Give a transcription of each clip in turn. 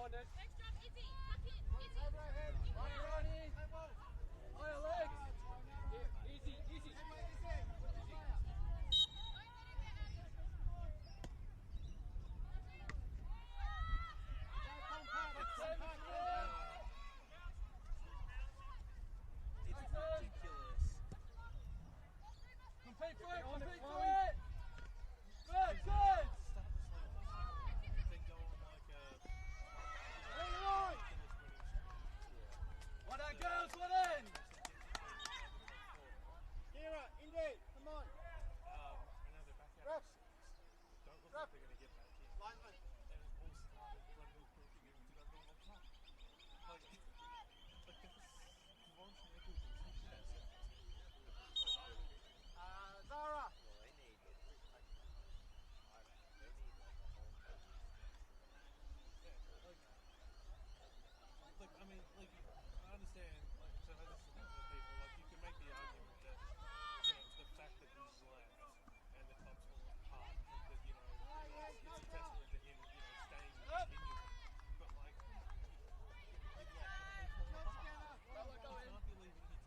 on then. Next drop, Izzy. Tuck it. Izzy. Higher, Ronnie. Higher legs. Yeah, easy, easy. Easy. It's ridiculous. Compete for it, compete for it! Good, good! Start the slow, then go on like a ridiculous winning streak. One out, girls, one in! Kira, Indy, come on. I know they're back out of 6. Don't look like they're going to get back in. Lineman. And it all started bloody quickly into that normal time. Like that's Devon's negligence. He should have said Zara. Well, they need like a whole Look, I mean, like, I understand, like, so I've had this with other people, like, you can make the argument that, you know, the fact that he's left and the club's falling apart, that, you know, it's a testament to him, you know, staying and continuing. But, like, you've let them fall apart. You can't be leaving your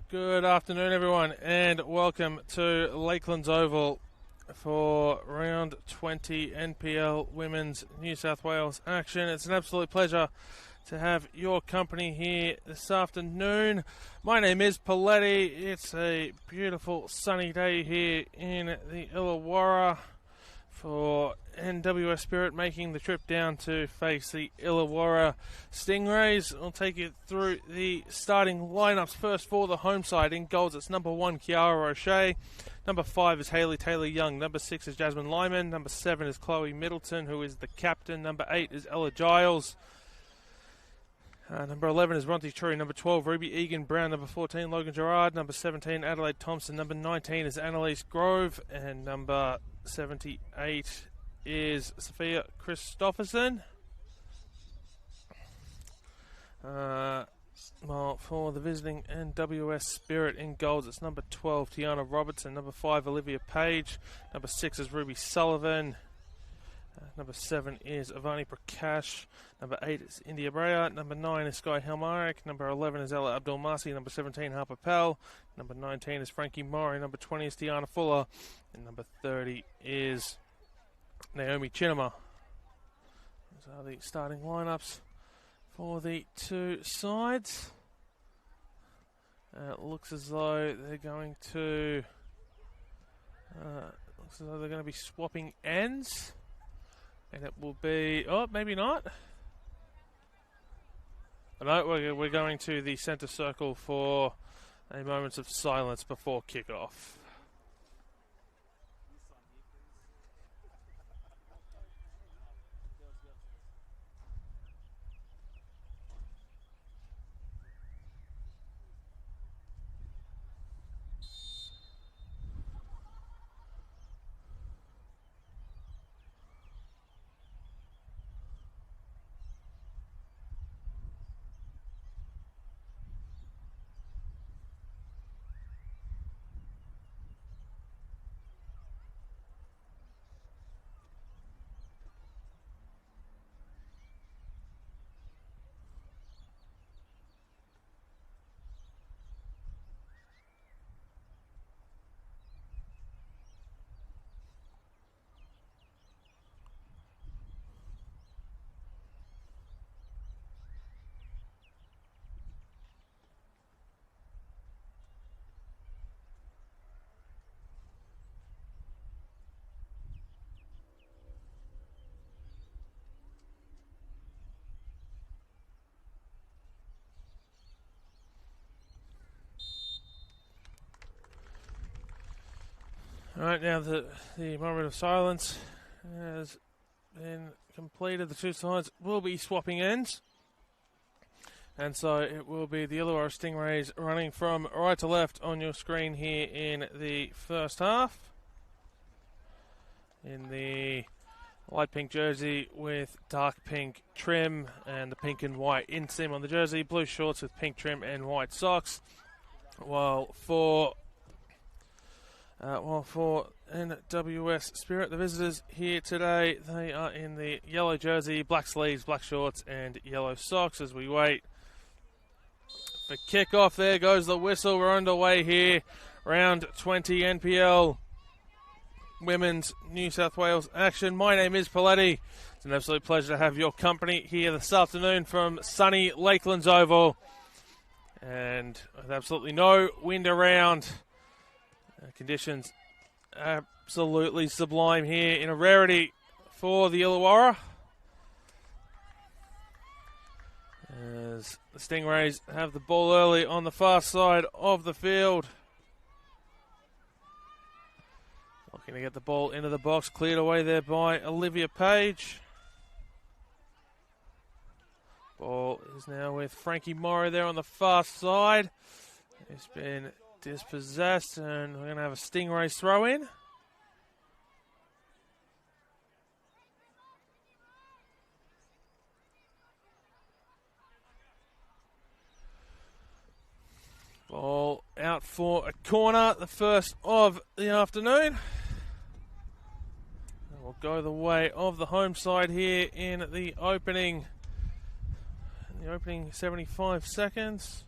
Good afternoon, everyone, and welcome to Lakelands Oval for round 20 NPL Women's New South Wales action. It's an absolute pleasure to have your company here this afternoon. My name is Paletti. It's a beautiful sunny day here in the Illawarra for NWS Spirit making the trip down to face the Illawarra Stingrays. I'll take you through the starting lineups. First for the home side, in goals it's number 1 Kiara O'Shea, number 5 is Hayley Taylor-Young, number 6 is Jasmine Lyman, number 7 is Chloe Middleton, who is the captain, number 8 is Ella Giles, number 11 is Ronti True, number 12 Ruby Egan Brown, number 14 Logan Gerard, number 17 Adelaide Thompson, number 19 is Annalise Grove, and number 78 is Sophia Christopherson. Well, for the visiting NWS Spirit, in goals it's number 12 Tiana Robertson, number 5 Olivia Page, number 6 is Ruby Sullivan, number 7 is Avani Prakash, number 8 is India Brea, number 9 is Sky Helmarek, number 11 is Ella Abdul-Masi, number 17 Harper Pell, number 19 is Frankie Murray, number 20 is Tiana Fuller, and number 30 is Naomi Chinema. Those are the starting lineups for the two sides. It looks as though they're going to be swapping ends. And it will be... Oh, maybe not. No, we're going to the centre circle for a moment of silence before kick-off. Alright, now the moment of silence has been completed. The two sides will be swapping ends. And so it will be the Illawarra Stingrays running from right to left on your screen here in the first half. In the light pink jersey with dark pink trim and the pink and white inseam on the jersey. Blue shorts with pink trim and white socks. While for NWS Spirit, the visitors here today, they are in the yellow jersey, black sleeves, black shorts, and yellow socks as we wait for kickoff. There goes the whistle. We're underway here. Round 20 NPL Women's New South Wales action. My name is Paletti. It's an absolute pleasure to have your company here this afternoon from sunny Lakelands Oval. And with absolutely no wind around. Conditions absolutely sublime here in a rarity for the Illawarra. As the Stingrays have the ball early on the far side of the field. Looking to get the ball into the box, cleared away there by Olivia Page. Ball is now with Frankie Morrow there on the far side. He's been dispossessed, and we're going to have a Stingrays throw in. Ball out for a corner, the first of the afternoon. We'll go the way of the home side here in the opening 75 seconds.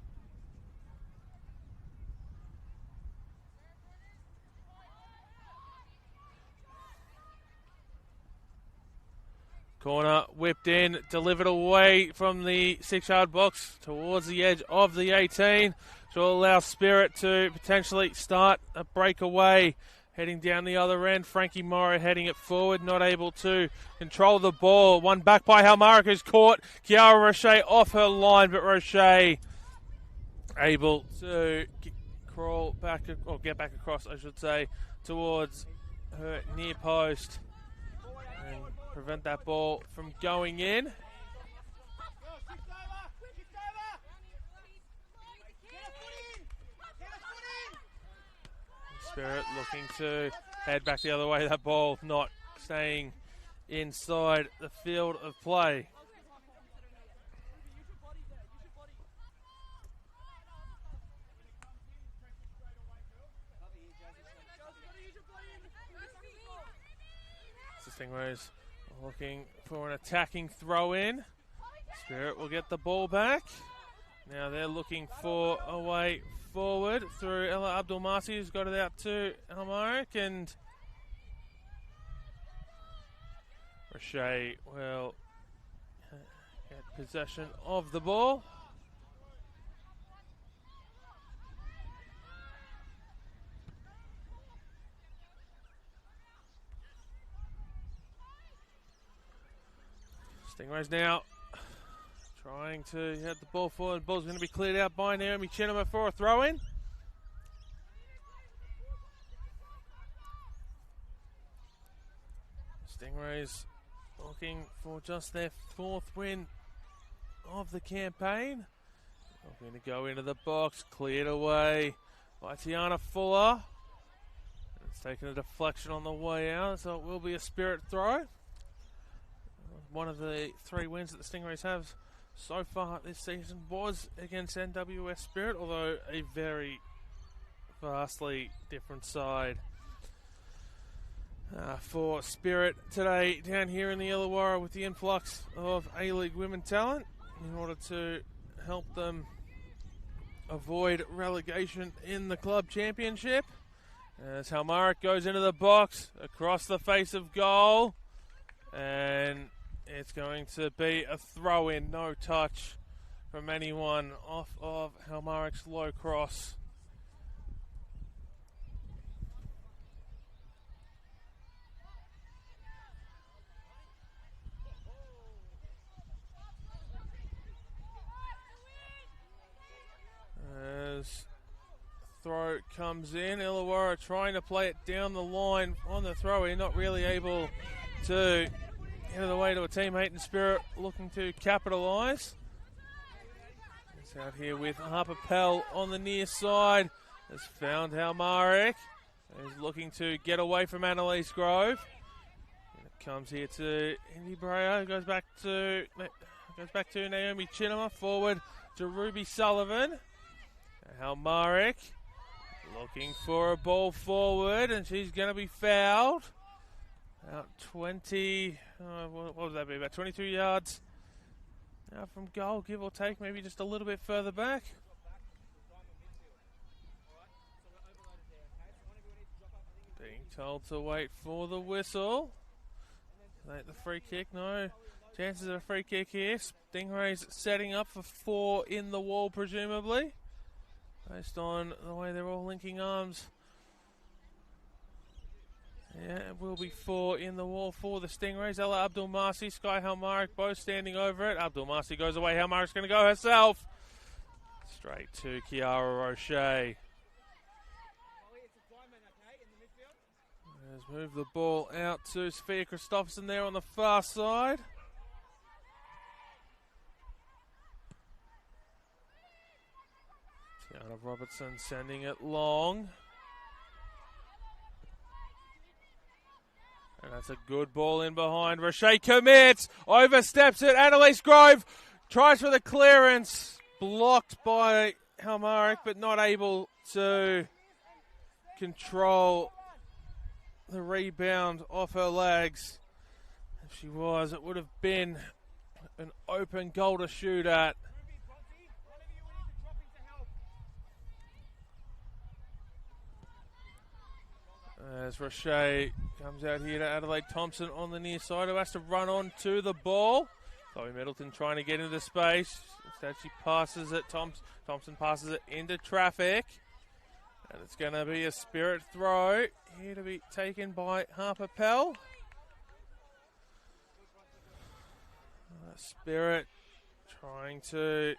Corner whipped in, delivered away from the 6-yard box towards the edge of the 18. Which will allow Spirit to potentially start a breakaway. Heading down the other end, Frankie Morrow heading it forward, not able to control the ball. One back by Halmarick, who's caught Kiara Roche off her line, but Roche able to crawl back, or get back across, I should say, towards her near post and prevent that ball from going in. Spirit looking to head back the other way. That ball not staying inside the field of play. The Stingrays looking for an attacking throw in. Spirit will get the ball back. Now they're looking for a way forward through Ella Abdulmasi, who's got it out to Almaric, and Roche will get possession of the ball. Stingrays now trying to head the ball forward. The ball's going to be cleared out by Naomi Chinema for a throw-in. Stingrays looking for just their 4th win of the campaign. They're going to go into the box, cleared away by Tiana Fuller. It's taken a deflection on the way out, so it will be a Spirit throw. One of the 3 wins that the Stingrays have so far this season was against NWS Spirit, although a very vastly different side. For Spirit today down here in the Illawarra with the influx of A-League women talent in order to help them avoid relegation in the club championship. As Halmaric goes into the box, across the face of goal, and it's going to be a throw-in, no touch from anyone off of Halmaric's low cross. As throw comes in, Illawarra trying to play it down the line on the throw-in, not really able to get it away to a teammate, in Spirit looking to capitalise. It's out here with Harper Pell on the near side. Has found Halmaric. He's looking to get away from Annalise Grove. And it comes here to Indy Brea. Goes back to Naomi Chinema. Forward to Ruby Sullivan. Halmaric looking for a ball forward, and she's going to be fouled. About 20, what would that be, about 22 yards from goal, give or take, maybe just a little bit further back. Being told to wait for the whistle. Take the free kick, no chances of a free kick here. Stingrays setting up for 4 in the wall, presumably, based on the way they're all linking arms. Yeah, it will be 4 in the wall for the Stingrays. Ella Abdulmasi, Sky Halmaric both standing over it. Abdulmasi goes away. Halmaric's going to go herself. Straight to Kiara Roche. Has moved the ball out to Sophia Christopherson there on the far side. Tiana Robertson sending it long. And that's a good ball in behind. Roche commits, oversteps it. Annalise Grove tries for the clearance. Blocked by Halmaric, but not able to control the rebound off her legs. If she was, it would have been an open goal to shoot at. As Roche comes out here to Adelaide Thompson on the near side, who has to run on to the ball. Chloe Middleton trying to get into space. Instead she passes it. Thompson passes it into traffic. And it's going to be a Spirit throw here to be taken by Harper Pell. Spirit trying to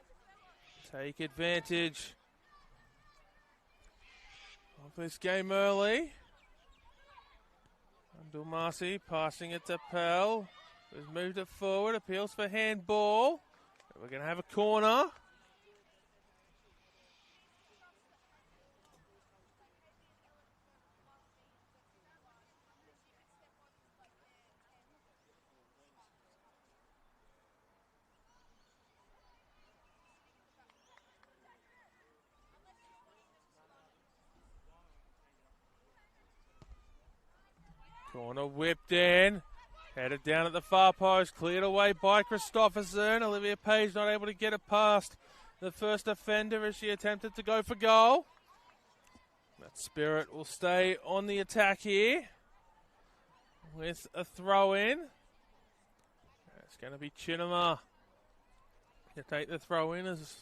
take advantage of this game early. Abdul-Masi passing it to Pell, who's moved it forward, appeals for handball. We're going to have a corner. Corner whipped in, headed down at the far post, cleared away by Christopherson. Olivia Page not able to get it past the first offender as she attempted to go for goal. That Spirit will stay on the attack here with a throw in. It's going to be Chinema to take the throw in as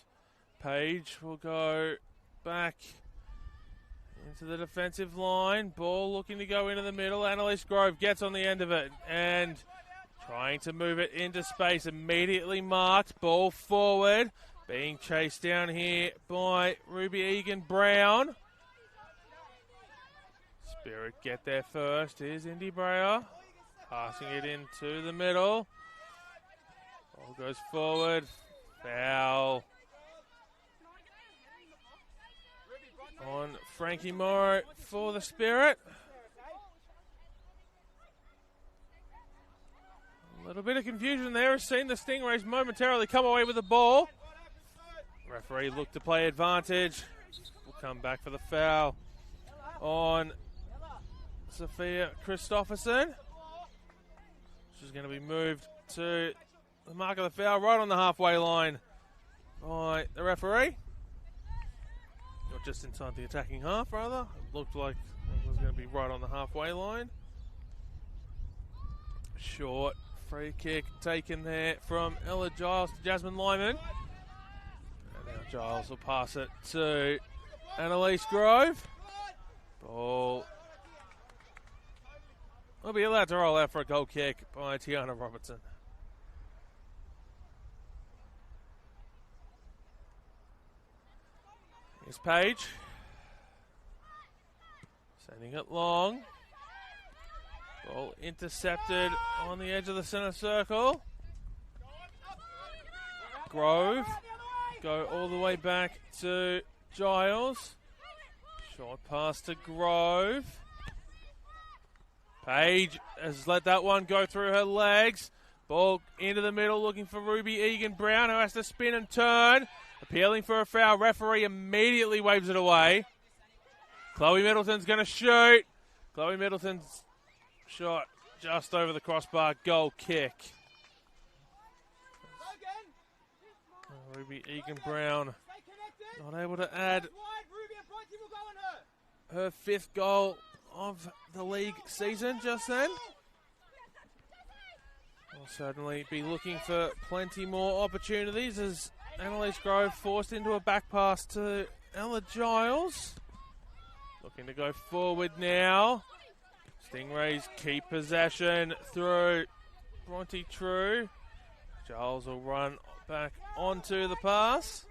Page will go back into the defensive line. Ball looking to go into the middle. Annalise Grove gets on the end of it and trying to move it into space. Immediately marked. Ball forward. Being chased down here by Ruby Egan-Brown. Spirit get there first. Here's Indy Breyer. Passing it into the middle. Ball goes forward. Foul on Frankie Morrow for the Spirit. A little bit of confusion there. Has seen the Stingrays momentarily come away with the ball. Referee looked to play advantage. Will come back for the foul on Sophia Christopherson. She's going to be moved to the mark of the foul right on the halfway line by the referee. Not just inside the attacking half, rather. It looked like it was going to be right on the halfway line. Short free kick taken there from Ella Giles to Jasmine Lyman. And now Giles will pass it to Annalise Grove. Ball will be allowed to roll out for a goal kick by Tiana Robertson. Here's Page. Sending it long. Ball intercepted on the edge of the centre circle. Grove. Go all the way back to Giles. Short pass to Grove. Page has let that one go through her legs. Ball into the middle looking for Ruby Egan-Brown, who has to spin and turn. Appealing for a foul. Referee immediately waves it away. Chloe Middleton's going to shoot. Chloe Middleton's shot just over the crossbar. Goal kick. Ruby Egan-Brown not able to add her 5th goal of the league season just then. We'll certainly be looking for plenty more opportunities as Annalise Grove forced into a back pass to Ella Giles. Looking to go forward now. Stingrays keep possession through Bronte True. Giles will run back onto the pass.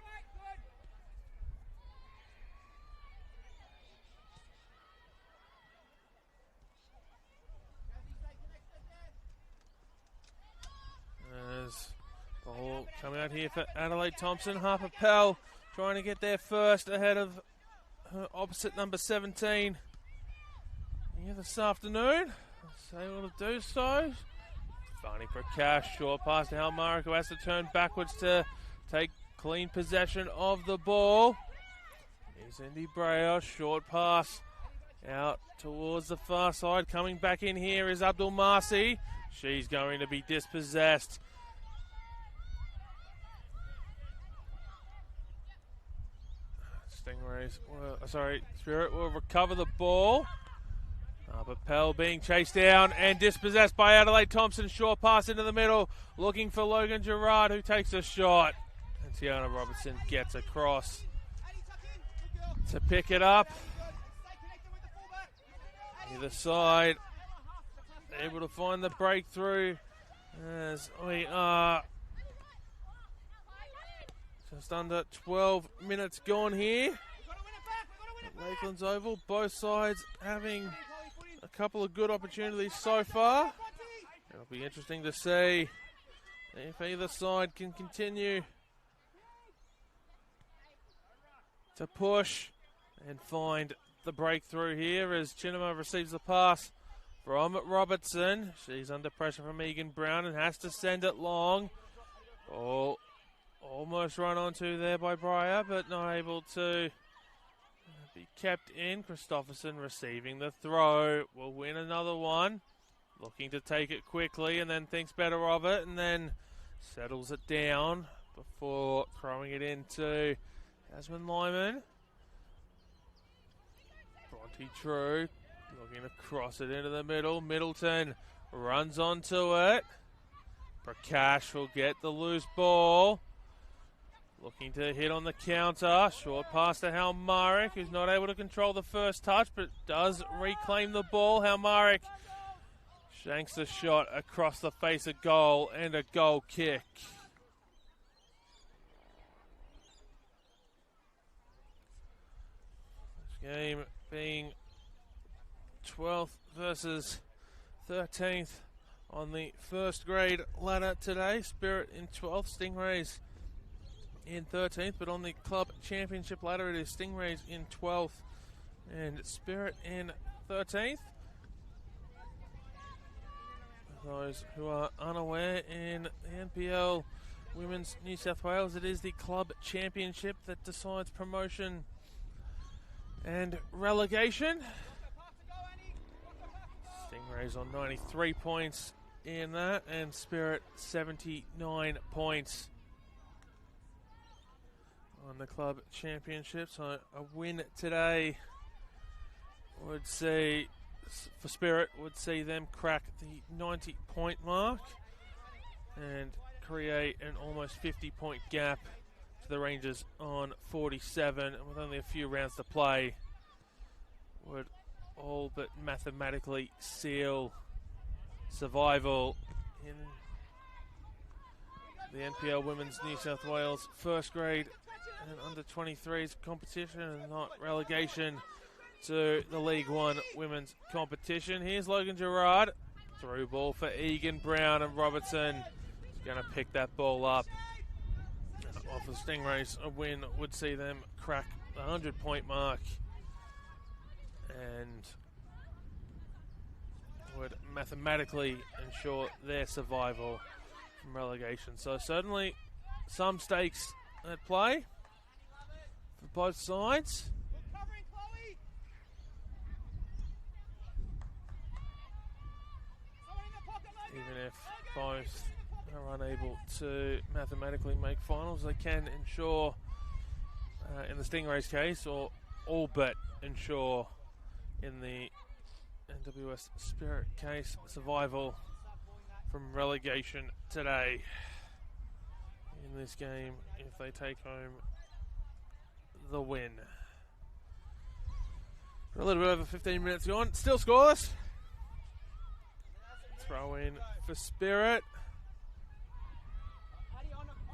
As ball coming out here for Adelaide Thompson. Harper Pell trying to get there first ahead of her opposite number 17 here this afternoon. Able to do so. Vani Prakash, short pass to Halmara, who has to turn backwards to take clean possession of the ball. Here's Indy Breyer, short pass out towards the far side. Coming back in here is Abdul-Masi. She's going to be dispossessed. Spirit will recover the ball Pell being chased down and dispossessed by Adelaide Thompson. Short pass into the middle, looking for Logan Gerard, who takes a shot. And Tiana Robertson gets across to pick it up. Either side able to find the breakthrough as we are just under 12 minutes gone here at Lakelands Oval. Both sides having a couple of good opportunities so far. It'll be interesting to see if either side can continue to push and find the breakthrough here as Chinema receives the pass from Robertson. She's under pressure from Megan Brown and has to send it long. Ball almost run onto there by Breyer, but not able to be kept in. Christopherson receiving the throw. Will win another one. Looking to take it quickly and then thinks better of it and then settles it down before throwing it into Jasmine Lyman. Bronte True looking to cross it into the middle. Middleton runs onto it. Prakash will get the loose ball. Looking to hit on the counter. Short pass to Halmarik, who's not able to control the first touch, but does reclaim the ball. Halmarik shanks the shot across the face of goal and a goal kick. This game being 12th versus 13th on the first grade ladder today. Spirit in 12th, Stingrays in 13th, but on the club championship ladder it is Stingrays in 12th and Spirit in 13th. For those who are unaware, in the NPL Women's New South Wales, it is the club championship that decides promotion and relegation. Stingrays on 93 points in that, and Spirit 79 points on the club championship. So a win today would see, for Spirit, would see them crack the 90-point mark and create an almost 50-point gap to the Rangers on 47, and with only a few rounds to play, would all but mathematically seal survival in the NPL Women's New South Wales first grade and under 23s competition, and not relegation to the League One women's competition. Here's Logan Gerard. Through ball for Egan Brown, and Robertson is going to pick that ball up. Off the Stingrays, a win would see them crack the 100-point mark and would mathematically ensure their survival from relegation. So certainly some stakes at play for both sides. Even if both are unable to mathematically make finals, they can ensure, in the Stingrays case, or all but ensure in the NWS Spirit case, survival from relegation today in this game if they take home the win. For a little bit over 15 minutes gone, still scoreless. Throw in for Spirit.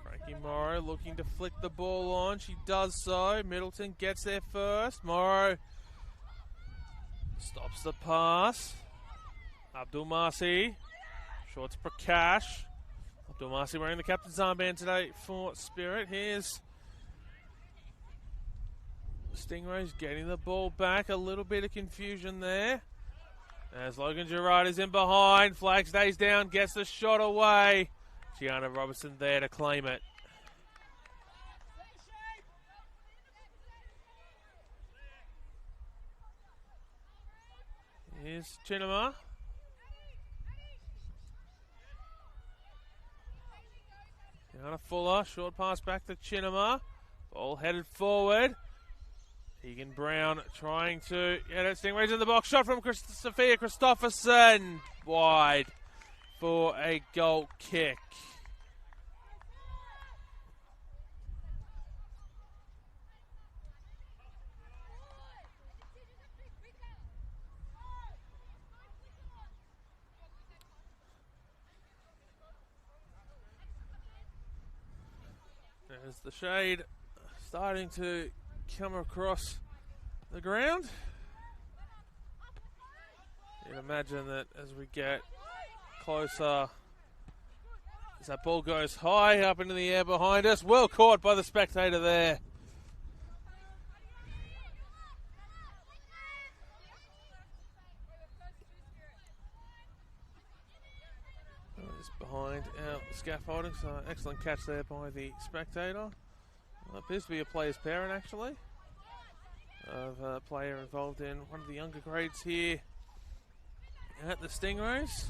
Frankie Morrow looking to flick the ball on. She does so. Middleton gets there first. Morrow stops the pass. Abdul Marsi. Short to Prakash. Abdul Marsi wearing the captain's armband today for Spirit. Here's Stingrays getting the ball back. A little bit of confusion there as Logan Gerard is in behind. Flag stays down, gets the shot away. Gianna Robertson there to claim it. Here's Chinema. Gianna Fuller, short pass back to Chinema. Ball headed forward. Egan Brown trying to get it. Stingrays in the box. Shot from Sophia Christopherson. Wide for a goal kick. There's the shade starting to come across the ground. You'd imagine that as we get closer, as that ball goes high up into the air behind us. Well caught by the spectator there. It's behind our scaffolding, so excellent catch there by the spectator. Appears to be a player's parent, actually, of a player involved in one of the younger grades here at the Stingrays.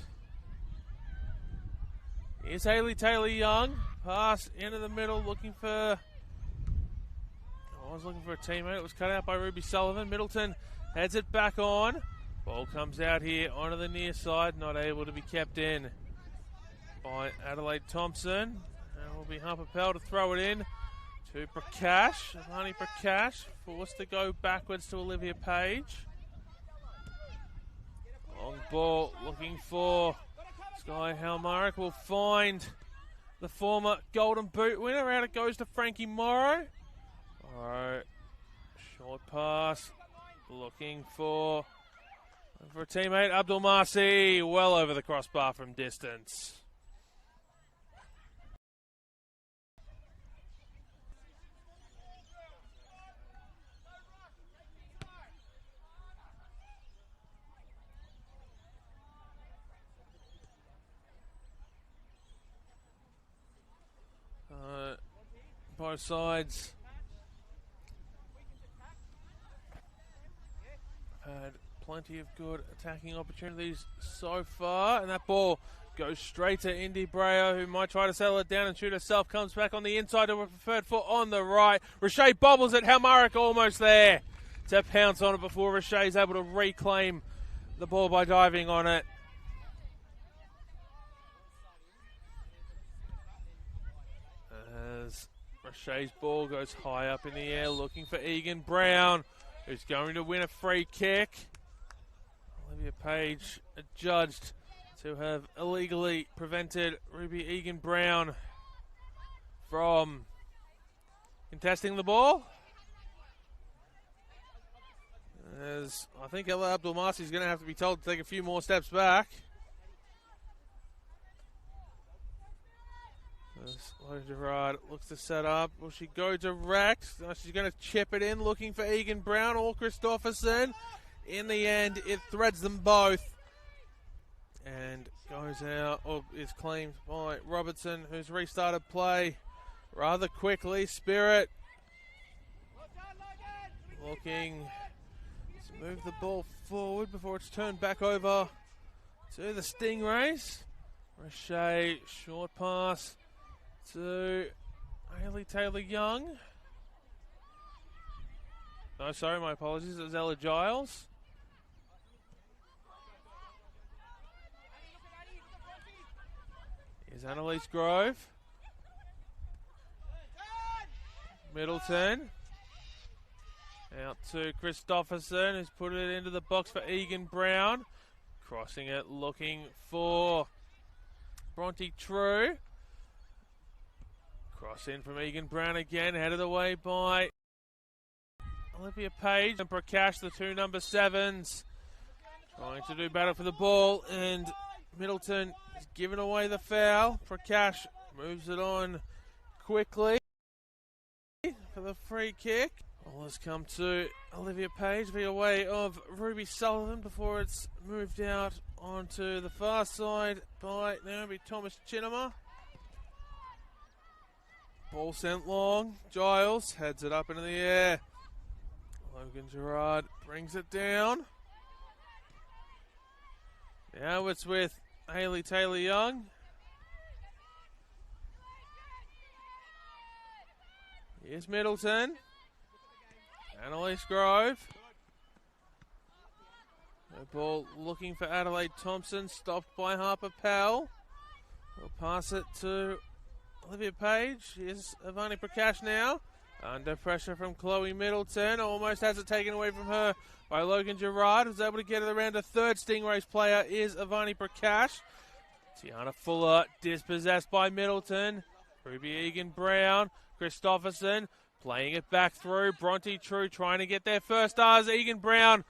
Here's Hayley Taylor-Young. Pass into the middle, looking for... I was looking for a teammate. It was cut out by Ruby Sullivan. Middleton heads it back on. Ball comes out here onto the near side, not able to be kept in by Adelaide Thompson. And will be Harper Pell to throw it in to Prakash. Avani Prakash forced to go backwards to Olivia Page. Long ball looking for Sky Halmarick. Will find the former Golden Boot winner. Out it goes to Frankie Morrow. Alright, short pass looking for a teammate. Abdul Marsi well over the crossbar from distance. Both sides had plenty of good attacking opportunities so far, and that ball goes straight to Indy Brayo, who might try to settle it down and shoot herself. Comes back on the inside to a preferred foot on the right. Rashay bobbles it. Halmarick almost there to pounce on it before Rashay's able to reclaim the ball by diving on it. As Rashay's ball goes high up in the air, looking for Egan Brown, who's going to win a free kick. Olivia Page adjudged to have illegally prevented Ruby Egan Brown from contesting the ball. As I think Ella Abdulmasi is going to have to be told to take a few more steps back. Gerard looks to set up. Will she go direct? No, she's going to chip it in, looking for Egan Brown or Christopherson. In the end, it threads them both and goes out, or is claimed by Robertson, who's restarted play rather quickly. Spirit looking to move the ball forward before it's turned back over to the Stingrays. Rashay, short pass to Hayley Taylor-Young. No, sorry, my apologies. It was Ella Giles. Here's Annalise Grove. Middleton. Out to Christopherson, who's put it into the box for Egan Brown. Crossing it, looking for Bronte True. Cross in from Egan Brown again, headed away by Olivia Page and Prakash, the two number 7s. Trying to do battle for the ball, and Middleton is giving away the foul. Prakash moves it on quickly for the free kick. Ball has come to Olivia Page via way of Ruby Sullivan before it's moved out onto the far side by Naomi Thomas-Chinema. Ball sent long. Giles heads it up into the air. Logan Gerard brings it down. Now it's with Hayley Taylor-Young. Here's Middleton. Annalise Grove. The ball looking for Adelaide Thompson, stopped by Harper Powell. We'll pass it to Olivia Page. Here's Avani Prakash now. Under pressure from Chloe Middleton. Almost has it taken away from her by Logan Gerard. Was able to get it around a third Stingrays player is Avani Prakash. Tiana Fuller dispossessed by Middleton. Ruby Egan-Brown. Christopherson playing it back through. Bronte True trying to get their first stars. Egan-Brown.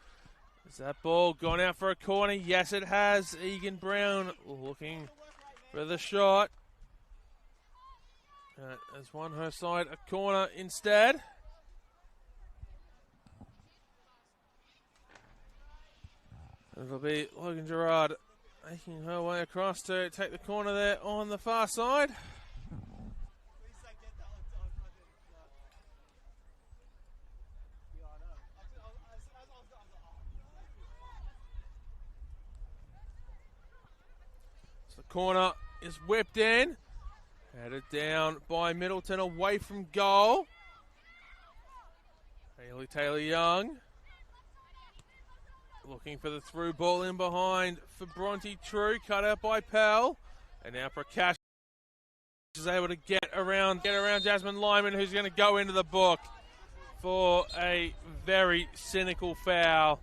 Has that ball gone out for a corner? Yes, it has. Egan-Brown looking for the shot. Has won her side a corner instead. It'll be Logan Gerard making her way across to take the corner there on the far side. So the corner is whipped in. Headed down by Middleton away from goal. Hayley Taylor-Young looking for the through ball in behind for Bronte True. Cut out by Powell. And now Prakash is able to get around Jasmine Lyman, who's going to go into the book for a very cynical foul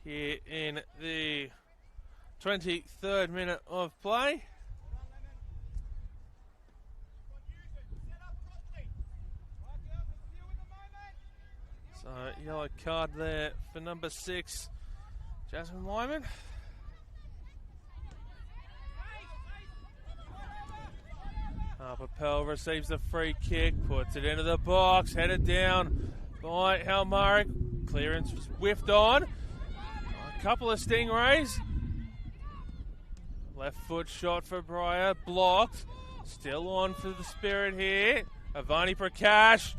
here in the 23rd minute of play. So, yellow card there for number 6, Jasmine Lyman. Harper Pell receives the free kick, puts it into the box, headed down by Halmaric. Clearance was whiffed on. A couple of Stingrays. Left foot shot for Breyer, blocked. Still on for the Spirit here. Avani Prakash.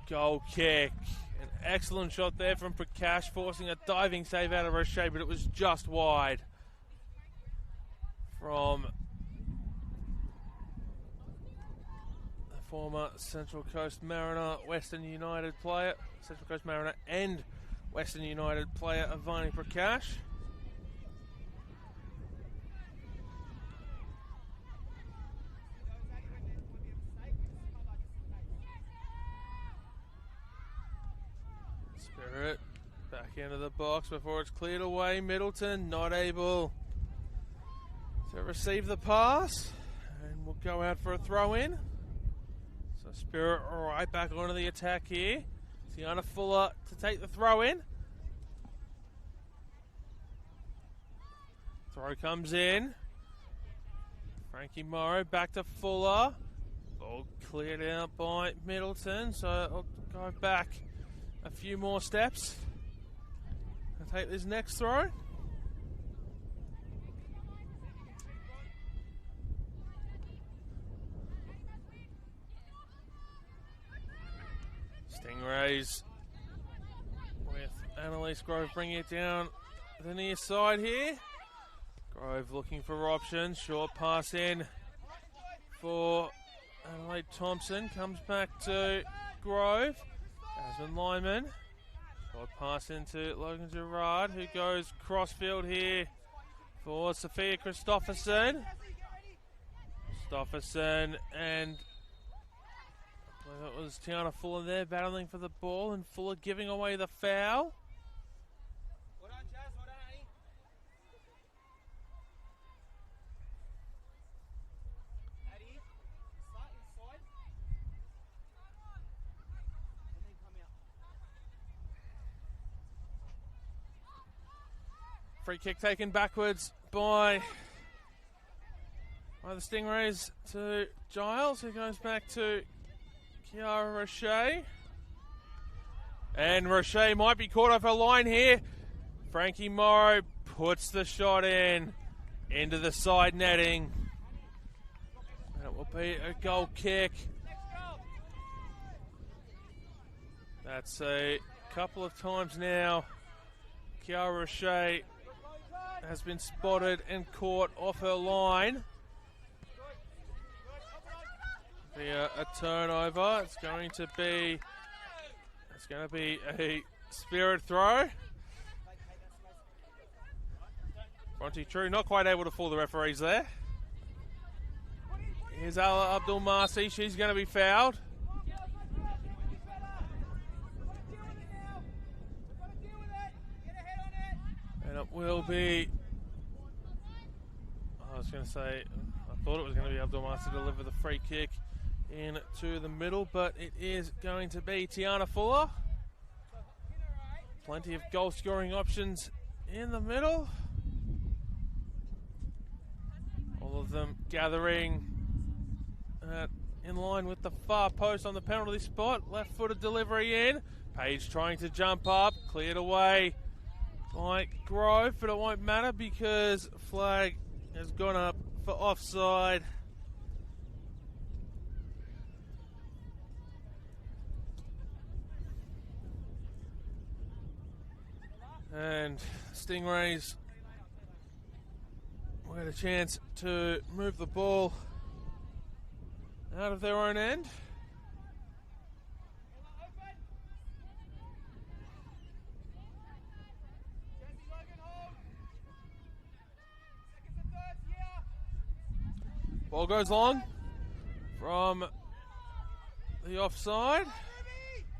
Goal kick. An excellent shot there from Prakash, forcing a diving save out of Roche, but it was just wide from the former Central Coast Mariner, Western United player, Central Coast Mariner and Western United player Avani Prakash. Spirit back into the box before it's cleared away. Middleton not able to receive the pass, and we'll go out for a throw in. So Spirit right back onto the attack here. Tiana Fuller to take the throw in. Throw comes in. Frankie Morrow back to Fuller. Ball cleared out by Middleton, so I'll go back a few more steps and take this next throw. Stingrays with Annalise Grove bringing it down the near side here. Grove looking for options. Short pass in for Adelaide Thompson. Comes back to Grove. Jasmine Lyman. Short pass into Logan Gerard, who goes crossfield here for Sophia Christopherson. Christopherson and I believe it was Tiana Fuller there battling for the ball, and Fuller giving away the foul. Free kick taken backwards by the Stingrays to Giles, who goes back to Kiara Roche. And Roche might be caught off her line here. Frankie Morrow puts the shot into the side netting. That will be a goal kick. That's a couple of times now. Kiara Roche has been spotted and caught off her line. The a turnover. It's going to be a Spirit throw. Bronte True not quite able to fool the referees there. Here's Ala Abdul Marsi. She's going to be fouled. And it will be, I was going to say, I thought it was going to be Abdul Marsi to deliver the free kick into the middle, but it is going to be Tiana Fuller. Plenty of goal scoring options in the middle. All of them gathering in line with the far post on the penalty spot. Left-footed delivery in. Page trying to jump up. Cleared away by Grove, but it won't matter because flag has gone up for offside. And Stingrays will get a chance to move the ball out of their own end. Ball goes long from the offside.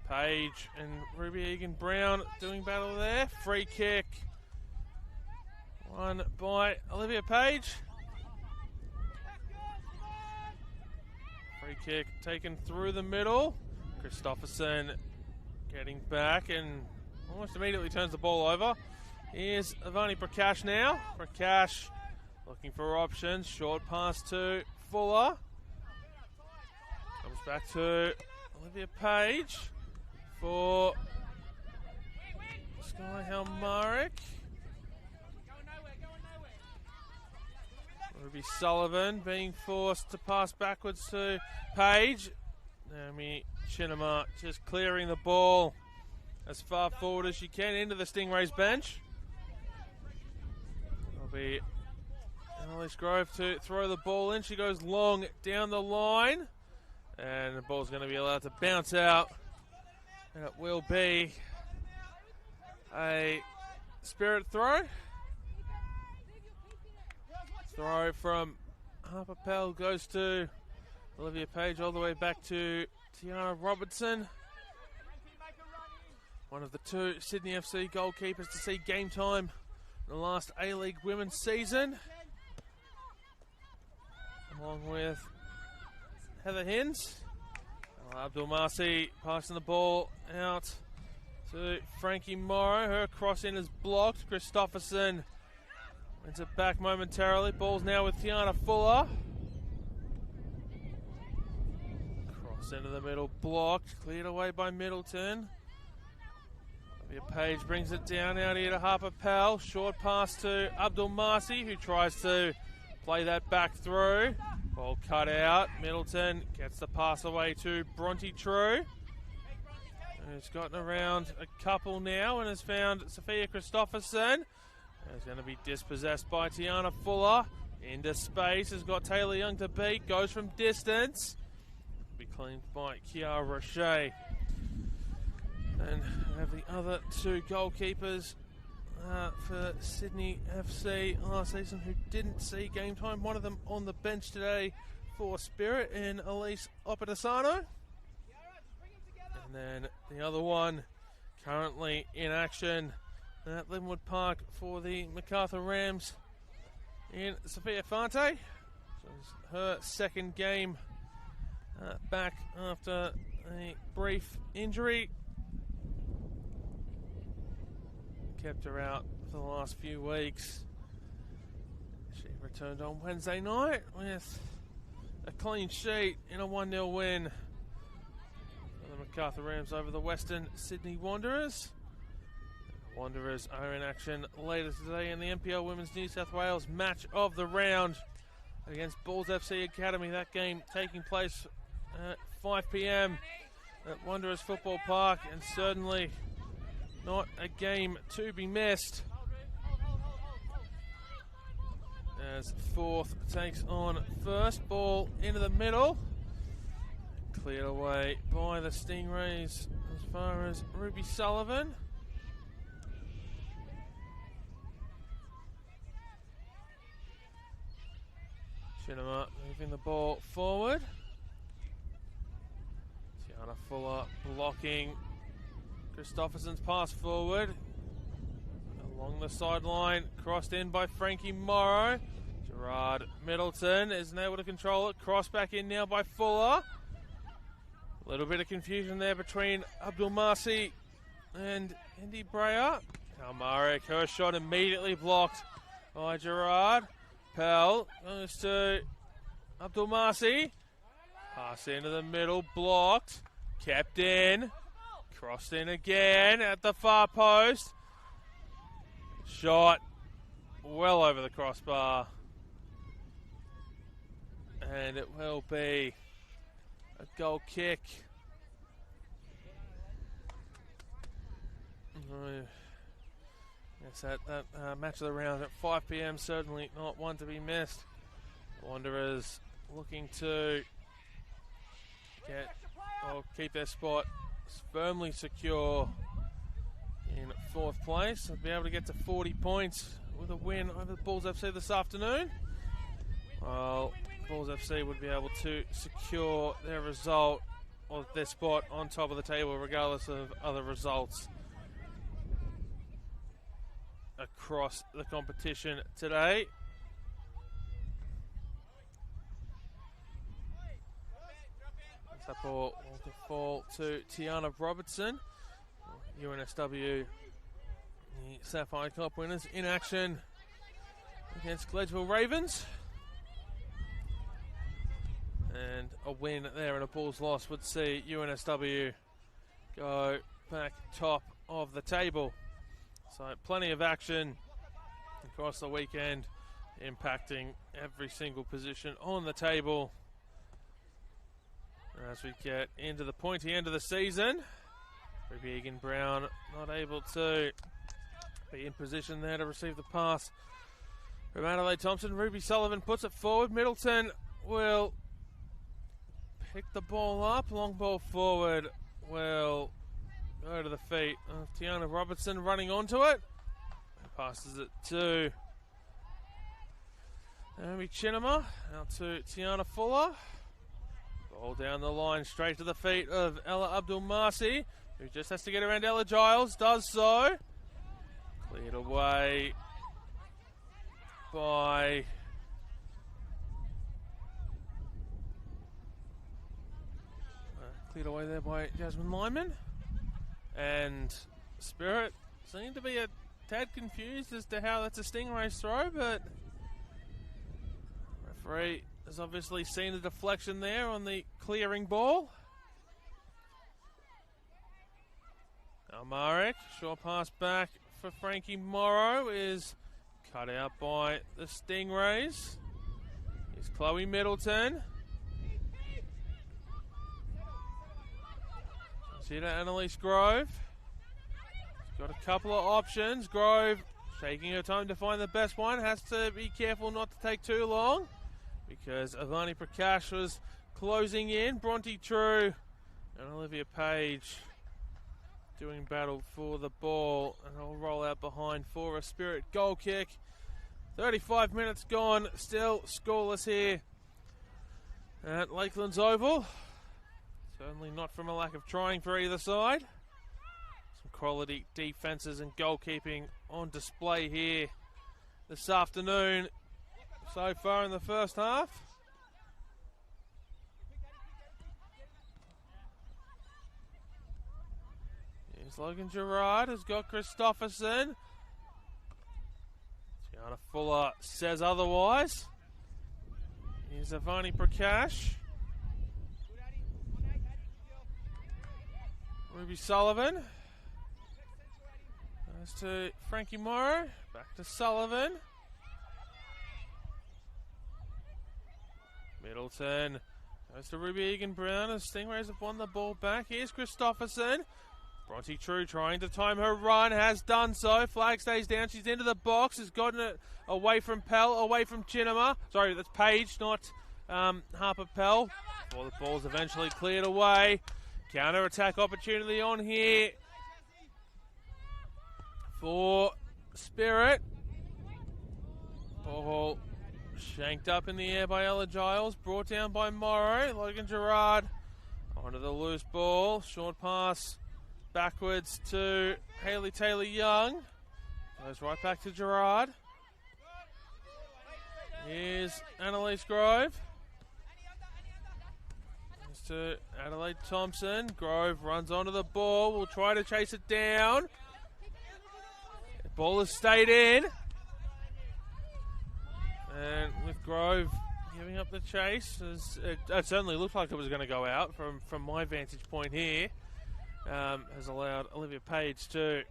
Page and Ruby Egan Brown doing battle there. Free kick. Won by Olivia Page. Free kick taken through the middle. Christopherson getting back and almost immediately turns the ball over. Here's Avani Prakash now. Prakash looking for options. Short pass to Fuller. Comes back to Olivia Page for Sky Helmaric. Ruby Sullivan being forced to pass backwards to Page. Naomi Chinema just clearing the ball as far forward as she can into the Stingrays bench. It'll be Annalise Grove to throw the ball in. She goes long down the line. And the ball's going to be allowed to bounce out. And it will be a Spirit throw. Throw from Harper Pell goes to Olivia Page all the way back to Tiana Robertson. One of the two Sydney FC goalkeepers to see game time in the last A-League women's season. Along with Heather Hins. Abdul Marsi passing the ball out to Frankie Morrow. Her cross in is blocked. Christopherson wins it back momentarily. Ball's now with Tiana Fuller. Cross into the middle, blocked. Cleared away by Middleton. Olivia Page brings it down out here to Harper Pell. Short pass to Abdul Marsi, who tries to play that back through. Ball cut out. Middleton gets the pass away to Bronte True, who's gotten around a couple now and has found Sophia Christopherson. Is going to be dispossessed by Tiana Fuller. Into space, has got Taylor Young to beat. Goes from distance. Be claimed by Kiara Roche. And we have the other two goalkeepers for Sydney FC last season who didn't see game time. One of them on the bench today for Spirit in Elise Opatasano. And then the other one currently in action at Linwood Park for the MacArthur Rams in Sophia Fante. So it's her second game back after a brief injury. Kept her out for the last few weeks. She returned on Wednesday night with a clean sheet in a 1-0 win for the MacArthur Rams over the Western Sydney Wanderers. The Wanderers are in action later today in the NPL Women's New South Wales match of the round against Bulls FC Academy. That game taking place at 5 p.m. at Wanderers Football Park, and certainly not a game to be missed, as fourth takes on first. Ball into the middle. Cleared away by the Stingrays as far as Ruby Sullivan. Chinema moving the ball forward. Tiana Fuller blocking Christopherson's pass forward. Along the sideline, crossed in by Frankie Morrow. Gerard Middleton isn't able to control it. Cross back in now by Fuller. A little bit of confusion there between Abdul Masi and Indy Breyer. Almarek, her shot immediately blocked by Gerard. Pell goes to Abdul Masi. Pass into the middle, blocked. Kept in. Crossed in again at the far post. Shot well over the crossbar. And it will be a goal kick. Yes, that match of the round at 5 p.m. certainly not one to be missed. Wanderers looking to keep their spot firmly secure in 4th place and be able to get to 40 points with a win over the Bulls FC this afternoon. Well, Bulls FC would be able to secure their result or their spot on top of the table regardless of other results across the competition today. That ball will fall to Tiana Robertson. UNSW, the Sapphire Cup winners, in action against Gledgeville Ravens. And a win there and a Bulls loss would see UNSW go back top of the table. So plenty of action across the weekend, impacting every single position on the table. As we get into the pointy end of the season, Ruby Egan Brown not able to be in position there to receive the pass from Adelaide Thompson. Ruby Sullivan puts it forward. Middleton will pick the ball up. Long ball forward will go to the feet of Tiana Robertson running onto it. Passes it to Naomi Chinema. Out to Tiana Fuller. Ball down the line, straight to the feet of Ella Abdul Masi, who just has to get around Ella Giles, does so. Cleared away by Jasmine Lyman. And Spirit seemed to be a tad confused as to how that's a Stingrays throw, but referee has obviously seen the deflection there on the clearing ball. Almarek, short pass back for Frankie Morrow, is cut out by the Stingrays. Here's Chloe Middleton. See to Annalise Grove. She's got a couple of options. Grove taking her time to find the best one. Has to be careful not to take too long, because Avani Prakash was closing in. Bronte True and Olivia Page doing battle for the ball, and I'll roll out behind for a Spirit goal kick. 35 minutes gone, still scoreless here at Lakeland's Oval. Certainly not from a lack of trying for either side. Some quality defences and goalkeeping on display here this afternoon so far in the first half. Here's Logan Gerard, has got Christopherson. Tiana Fuller says otherwise. Here's Avani Prakash. Ruby Sullivan. Goes to Frankie Morrow. Back to Sullivan. Middleton goes to Ruby Egan Brown as Stingrays have won the ball back. Here's Christopherson. Bronte True trying to time her run, has done so. Flag stays down, she's into the box, has gotten it away from Pell, away from Chinema. Sorry, that's Page, not Harper Pell. before the ball's eventually cleared away. Counter-attack opportunity on here for Spirit. Ball shanked up in the air by Ella Giles, brought down by Morrow. Logan Gerard onto the loose ball. Short pass backwards to Hayley Taylor-Young. Goes right back to Gerard. Here's Annalise Grove. Goes to Adelaide Thompson. Grove runs onto the ball. Will try to chase it down. The ball has stayed in. And with Grove giving up the chase, it certainly looked like it was going to go out from my vantage point here. Has allowed Olivia Page to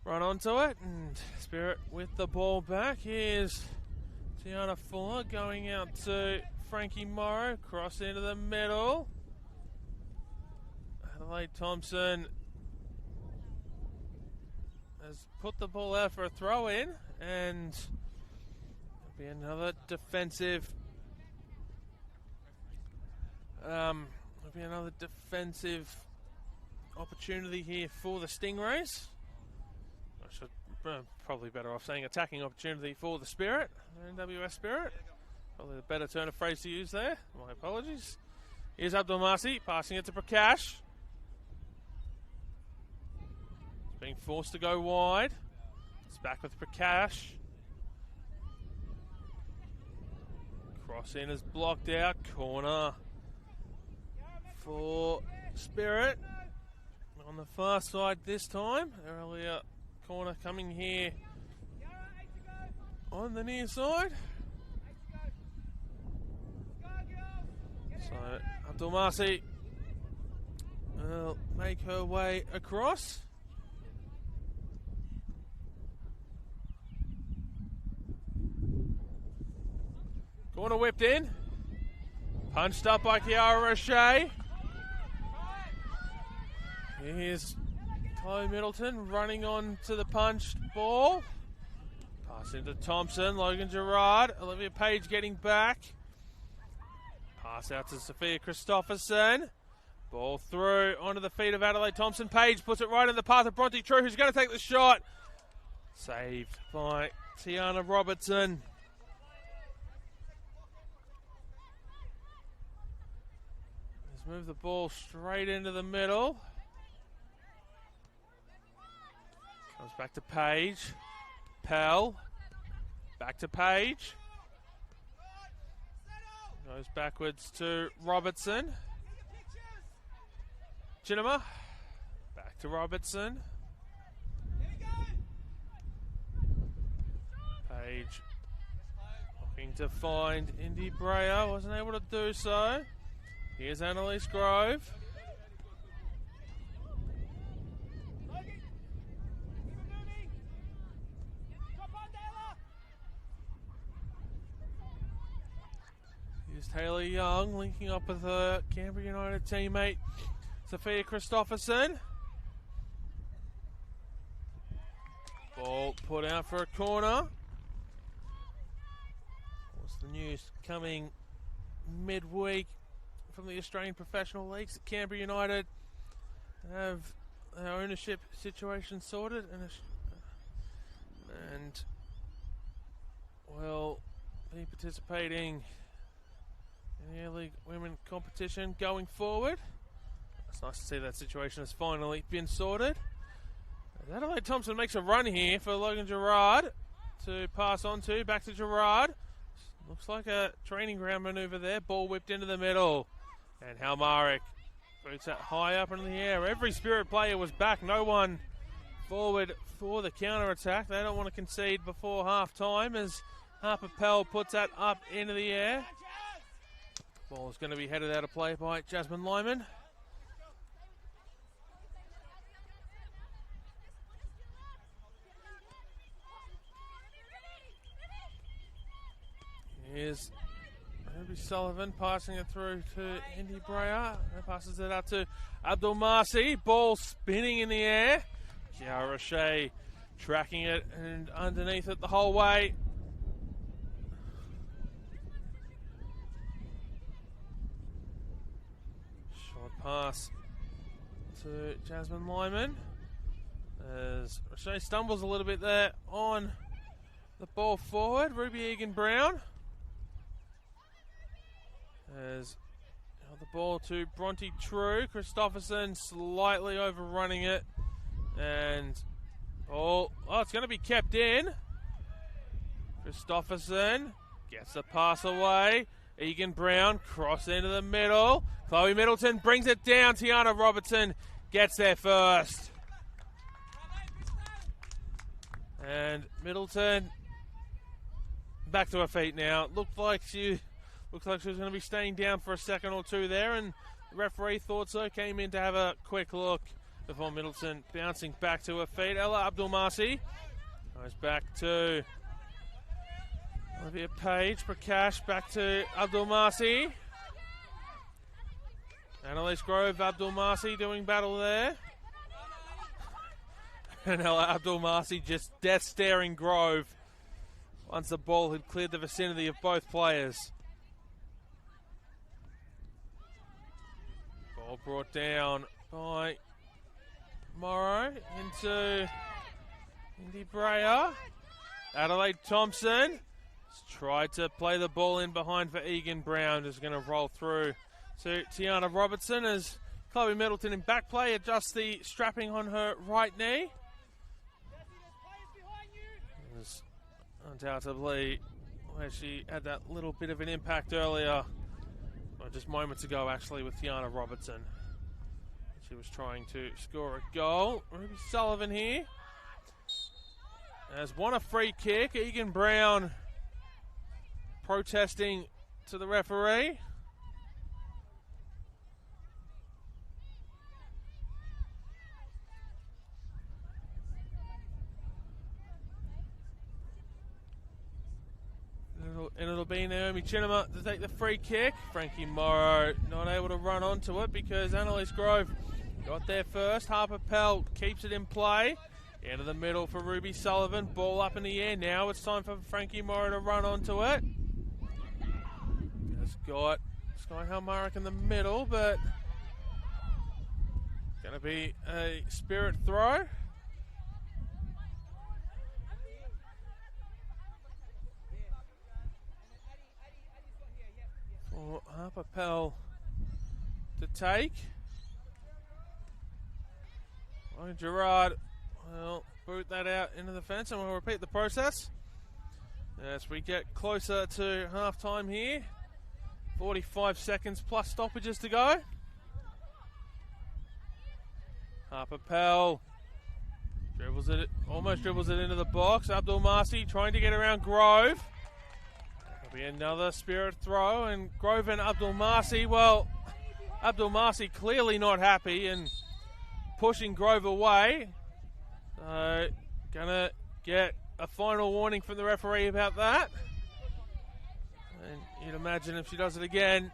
run onto it. And Spirit with the ball back. Here's Tiana Fuller going out to Frankie Morrow. Cross into the middle. Adelaide Thompson has put the ball out for a throw in. And be another defensive opportunity here for the Stingrays. I should probably better off saying attacking opportunity for the Spirit, the NWS Spirit. Probably the better turn of phrase to use there. My apologies. Here's Abdul Masi passing it to Prakash. It's being forced to go wide. It's back with Prakash. Cross in is blocked out. Corner for Spirit. On the far side this time. Earlier corner coming here on the near side. So Abdul Masi will make her way across. Corner whipped in. Punched up by Kiara Roche. Here's Chloe Middleton running on to the punched ball. Pass into Thompson. Logan Gerard. Olivia Page getting back. Pass out to Sophia Christopherson. Ball through onto the feet of Adelaide Thompson. Page puts it right in the path of Bronte True, who's going to take the shot. Saved by Tiana Robertson. Move the ball straight into the middle. Comes back to Page. Pell. Back to Page. Goes backwards to Robertson. Chinema. Back to Robertson. Page looking to find Indy Breyer. Wasn't able to do so. Here's Annalise Grove. Here's Taylor Young linking up with her Canberra United teammate Sophia Christopherson. Ball put out for a corner. What's the news coming midweek from the Australian Professional Leagues? Canberra United have their ownership situation sorted and will be participating in the A-League Women competition going forward. It's nice to see that situation has finally been sorted. Adelaide Thompson makes a run here for Logan Gerard to pass on to. Back to Gerard. Looks like a training ground manoeuvre there. Ball whipped into the middle. And Halmaric boots that high up into the air. Every Spirit player was back. No one forward for the counter-attack. They don't want to concede before half-time as Harper Pell puts that up into the air. Ball is going to be headed out of play by Jasmine Lyman. Here's Ruby Sullivan passing it through to Indy Breyer. Passes it out to Abdul Masi. Ball spinning in the air. Kiara Roche tracking it and underneath it the whole way. Short pass to Jasmine Lyman. As Roche stumbles a little bit there on the ball forward. Ruby Egan-Brown. As the ball to Bronte True. Christopherson slightly overrunning it. And it's going to be kept in. Christopherson gets the pass away. Egan-Brown cross into the middle. Chloe Middleton brings it down. Tiana Robertson gets there first. And Middleton back to her feet now. Looks like she was going to be staying down for a second or two there, and the referee thought so. Came in to have a quick look before Middleton bouncing back to her feet. Ella Abdulmasi goes back to Olivia Page. Prakash back to Abdulmasi. Annalise Grove, Abdulmasi doing battle there. And Ella Abdulmasi just death staring Grove once the ball had cleared the vicinity of both players. Ball brought down by Morrow into Indy Breyer. Adelaide Thompson has tried to play the ball in behind for Egan-Brown. Is going to roll through to Tiana Robertson as Chloe Middleton in back play adjusts the strapping on her right knee. As undoubtedly where she had that little bit of an impact earlier, or just moments ago actually, with Tiana Robertson. She was trying to score a goal. Ruby Sullivan here has won a free kick. Egan-Brown protesting to the referee. And it'll be Naomi Chinema to take the free kick. Frankie Morrow not able to run onto it because Annalise Grove got there first. Harper Pell keeps it in play. Into the middle for Ruby Sullivan. Ball up in the air now. It's time for Frankie Morrow to run onto it. Has got Sky Halmarick in the middle, but going to be a Spirit throw. For Harper Pell to take. Gerard will boot that out into the fence, and we'll repeat the process as we get closer to half time here. 45 seconds plus stoppages to go. Harper Pell almost dribbles it into the box. Abdulmasi trying to get around Grove. There'll be another Spirit throw, and Grove and Abdulmasi, well, Abdulmasi clearly not happy and pushing Grove away. So, gonna get a final warning from the referee about that. And you'd imagine if she does it again,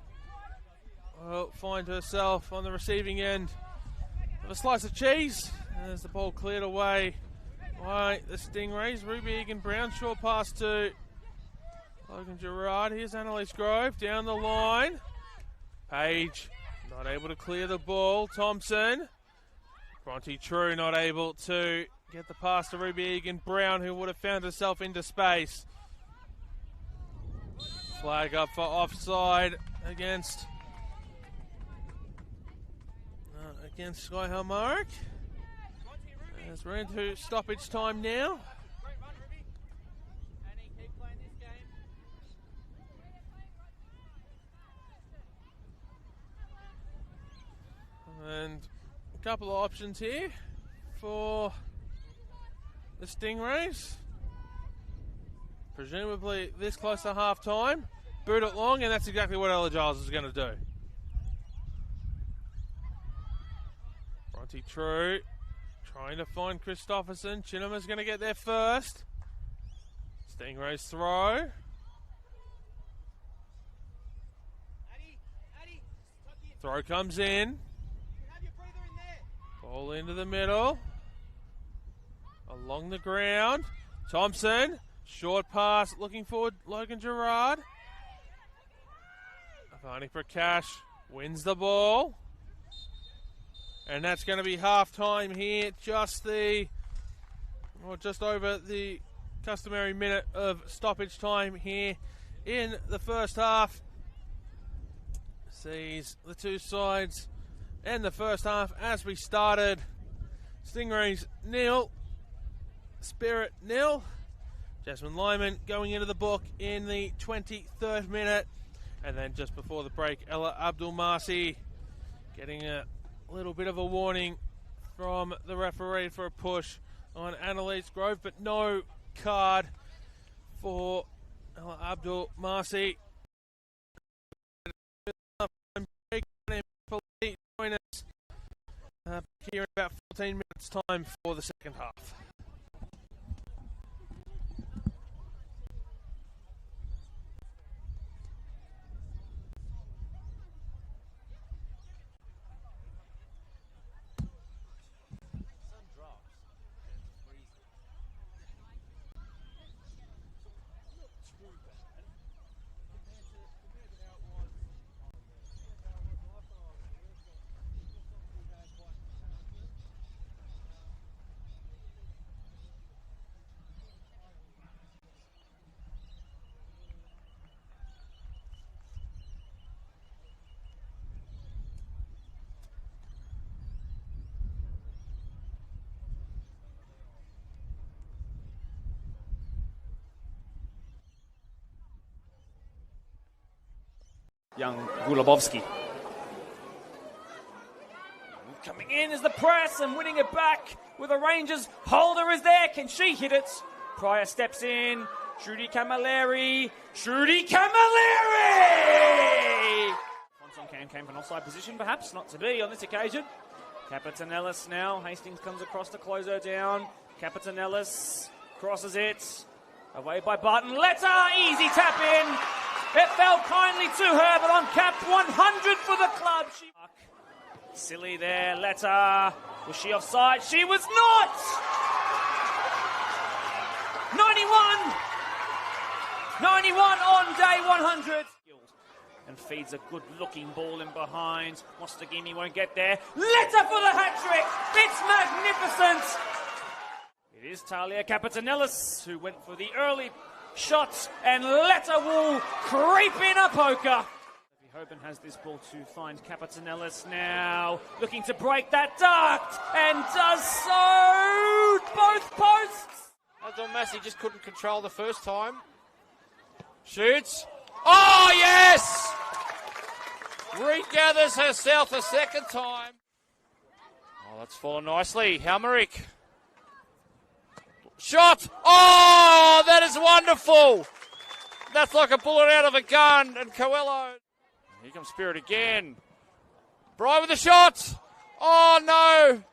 will find herself on the receiving end of a slice of cheese. As the ball cleared away by the Stingrays. Ruby Egan-Brown, short pass to Logan Gerard. Here's Annalise Grove down the line. Page not able to clear the ball. Thompson. Bronte True not able to get the pass to Ruby Egan-Brown, who would have found herself into space. Flag up for offside against Sky Halmarick. As we're into stoppage time now. And a couple of options here for the Stingrays. Presumably this close to half time. Boot it long, and that's exactly what Ella Giles is going to do. Bronte True trying to find Christopherson. Chinema's going to get there first. Stingrays throw. Throw comes in. Ball into the middle. Along the ground. Thompson. Short pass looking forward. Logan Gerard. Avani Prakash wins the ball. And that's going to be half time here. Just over the customary minute of stoppage time here in the first half. Sees the two sides end the first half as we started. Stingrays 0, Spirit 0. Jasmine Lyman going into the book in the 23rd minute. And then just before the break, Ella Abdul-Masi getting a little bit of a warning from the referee for a push on Annalise Grove, but no card for Ella Abdul-Masi. Join us here in about 14 minutes time for the second half. Young Gulabovsky. Coming in is the press and winning it back with a Rangers. Holder is there. Can she hit it? Pryor steps in. Shruti Camilleri. Shruti Camilleri! Fonson came from an offside position, perhaps. Not to be on this occasion. Capitanellis now. Hastings comes across to close her down. Capitanellis crosses it. Away by Barton. Letta! Easy tap in. It fell kindly to her, but on cap 100 for the club. Silly there, Letta. Was she offside? She was not! 91 on day 100. And feeds a good-looking ball in behind. Mostagimi won't get there. Letta for the hat-trick! It's magnificent! It is Talia Capitanellis who went for the early shots, and Letta will creep in a poker. Hoban has this ball to find Capitanellis now, looking to break that duct, and does so! Both posts! Abdul-Masi just couldn't control the first time. Shoots. Oh, yes! Regathers herself a second time. Oh, that's fallen nicely. Helmerick. Shot! Oh, that is wonderful! That's like a bullet out of a gun, and Coelho. Here comes Spirit again. Bry with the shot! Oh, no!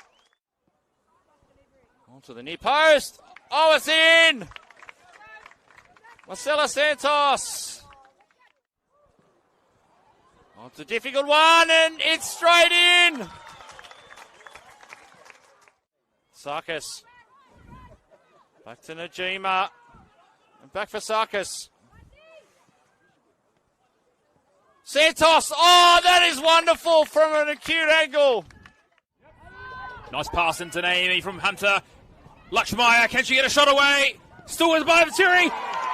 Onto the near post. Oh, it's in! Marcela Santos. Oh, it's a difficult one, and it's straight in! Sarkis. Back to Najima. And back for Sarkis. Santos. Oh, that is wonderful from an acute angle. Nice pass into Naomi from Hunter. Lakshmaya, can she get a shot away? Still with Bavatiri.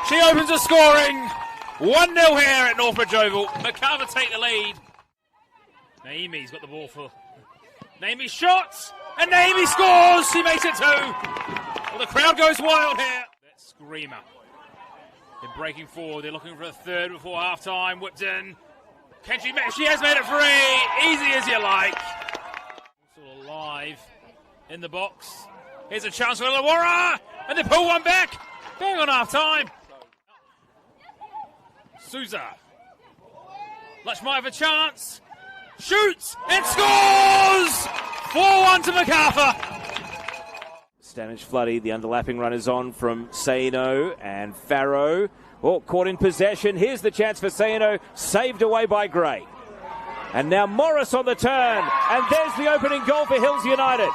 She opens the scoring. 1-0 here at Northbridge Oval. McCarver take the lead. Naomi's got the ball for Naomi shots. And Naomi scores. She makes it 2. Well, the crowd goes wild here. That's Screamer. They're breaking forward. They're looking for a third before half-time. Whipped in. Can she make? She has made it 3. Easy as you like. Sort of live in the box. Here's a chance for Illawarra. And they pull one back. Bang on half-time. Souza. Lachmai for chance. Shoots and scores! 4-1 to MacArthur. Stanage Floody, the underlapping run is on from Saino and Farrow. Oh, caught in possession. Here's the chance for Saino, saved away by Gray. And now Morris on the turn. And there's the opening goal for Hills United.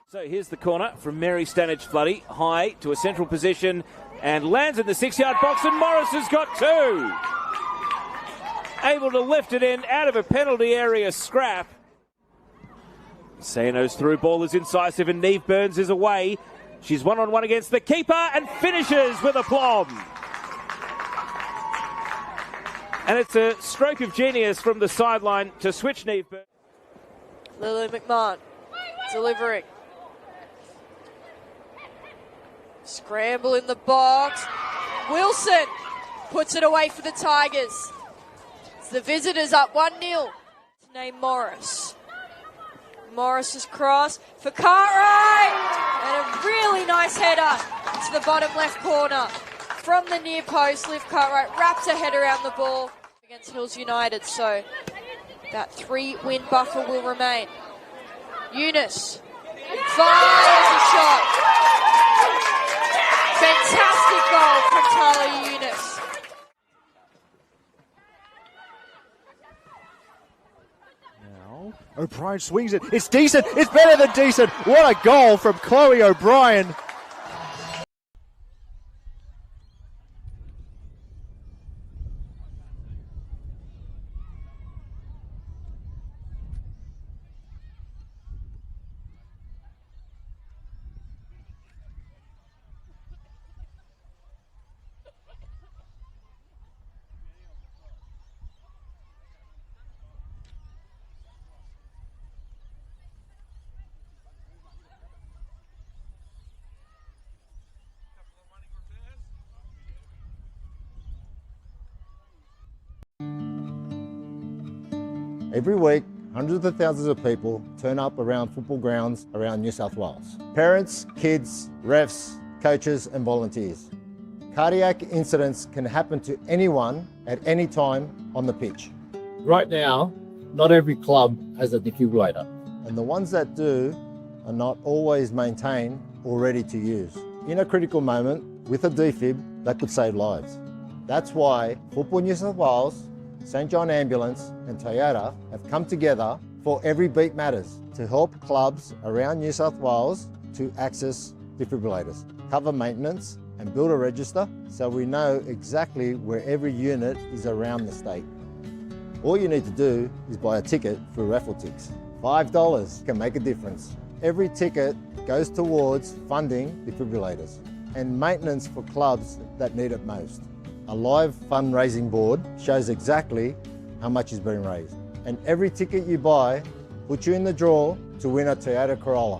So here's the corner from Mary Stanage Floody, high to a central position and lands in the 6-yard box, and Morris has got 2. Able to lift it in out of a penalty area scrap. Sano's through ball is incisive and Neve Burns is away. She's one-on-one against the keeper and finishes with aplomb. And it's a stroke of genius from the sideline to switch Neve Burns. Lily McMahon delivering. Scramble in the box. Wilson puts it away for the Tigers. It's the visitors up 1-0. Named Morris. Morris's cross for Cartwright. And a really nice header to the bottom left corner. From the near post, Liv Cartwright wraps her head around the ball against Hills United. So that 3-win buffer will remain. Eunice fires a shot. Fantastic goal from Talia Eunice. Now O'Brien swings it. It's decent. It's better than decent. What a goal from Chloe O'Brien. Every week, hundreds of thousands of people turn up around football grounds around New South Wales. Parents, kids, refs, coaches and volunteers. Cardiac incidents can happen to anyone at any time on the pitch. Right now, not every club has a defibrillator. And the ones that do are not always maintained or ready to use. In a critical moment, with a defib, that could save lives. That's why Football New South Wales, St John Ambulance and Toyota have come together for Every Beat Matters to help clubs around New South Wales to access defibrillators, cover maintenance and build a register so we know exactly where every unit is around the state. All you need to do is buy a ticket through Raffletix. $5 can make a difference. Every ticket goes towards funding defibrillators and maintenance for clubs that need it most. A live fundraising board shows exactly how much is being raised. And every ticket you buy puts you in the draw to win a Toyota Corolla.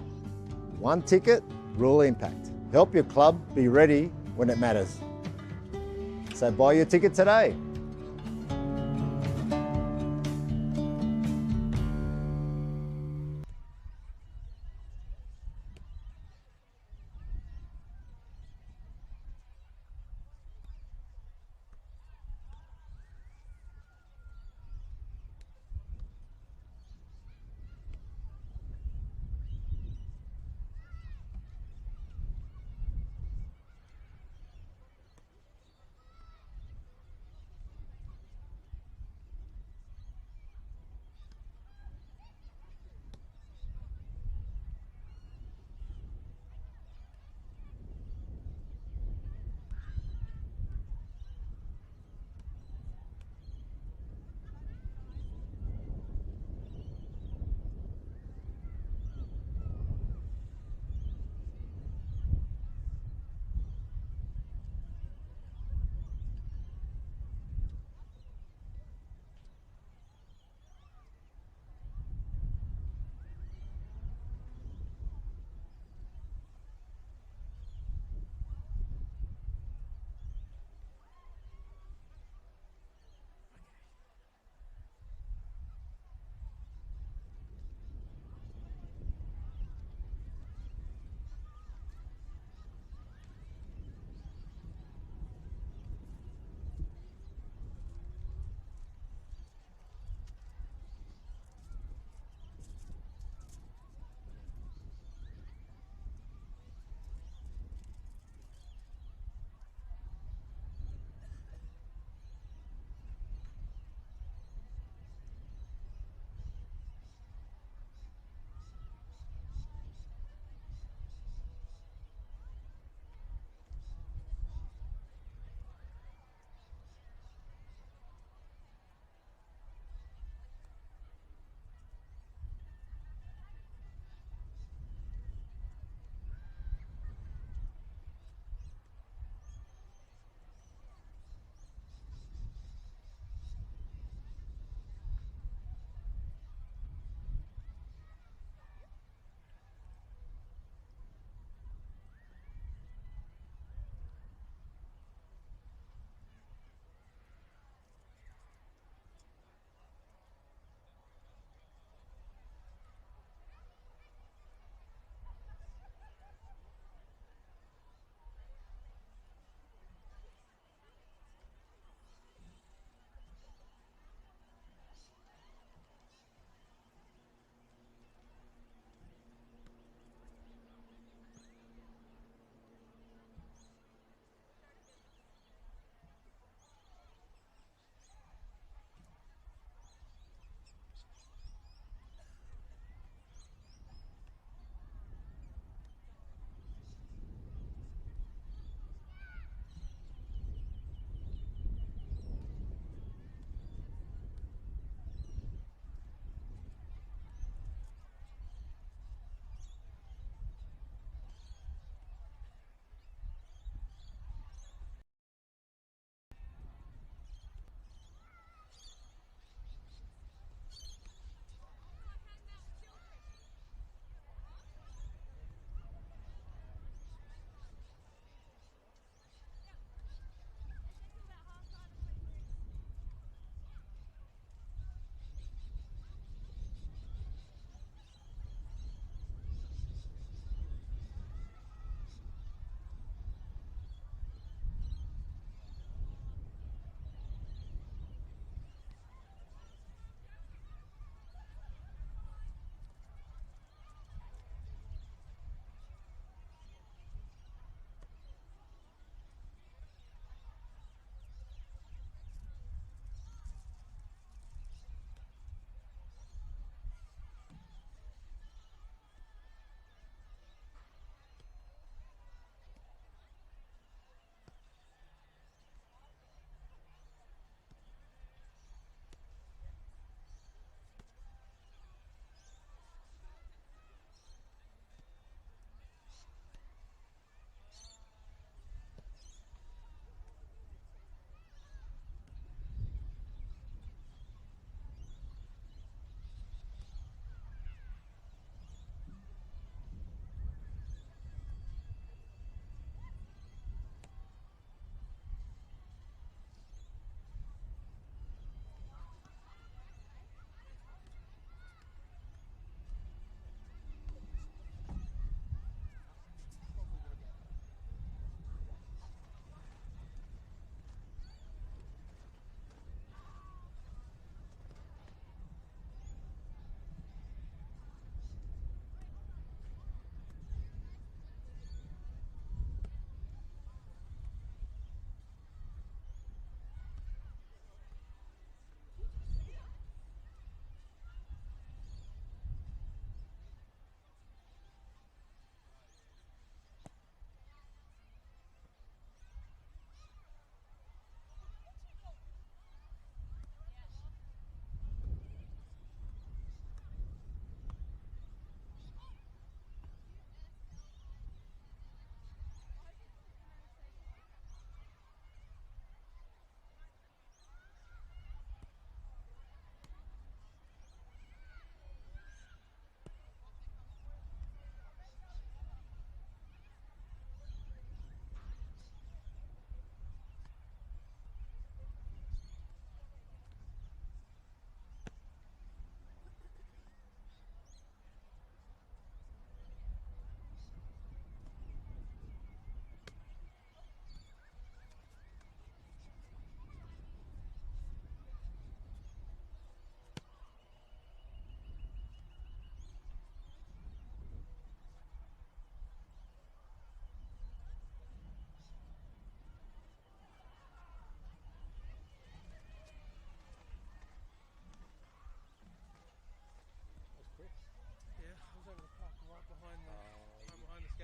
One ticket, real impact. Help your club be ready when it matters. So buy your ticket today.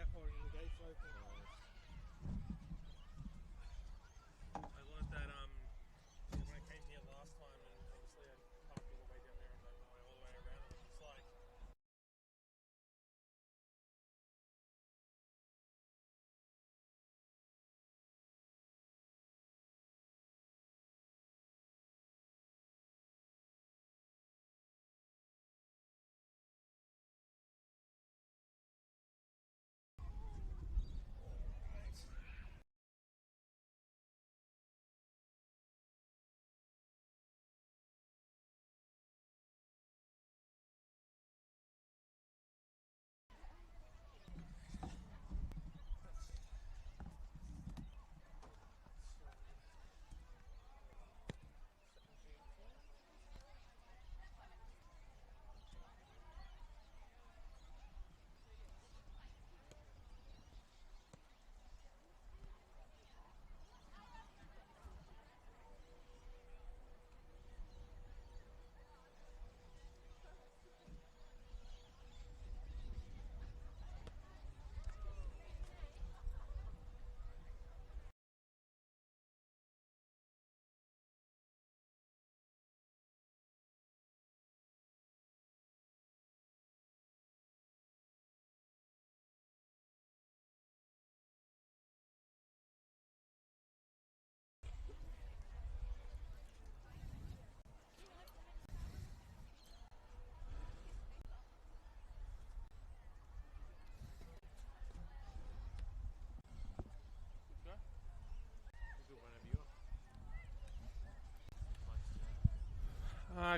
airport and the gates open. I learned that when I came here last time, and obviously I parked all the way down there and made my way all the way around, and it's like.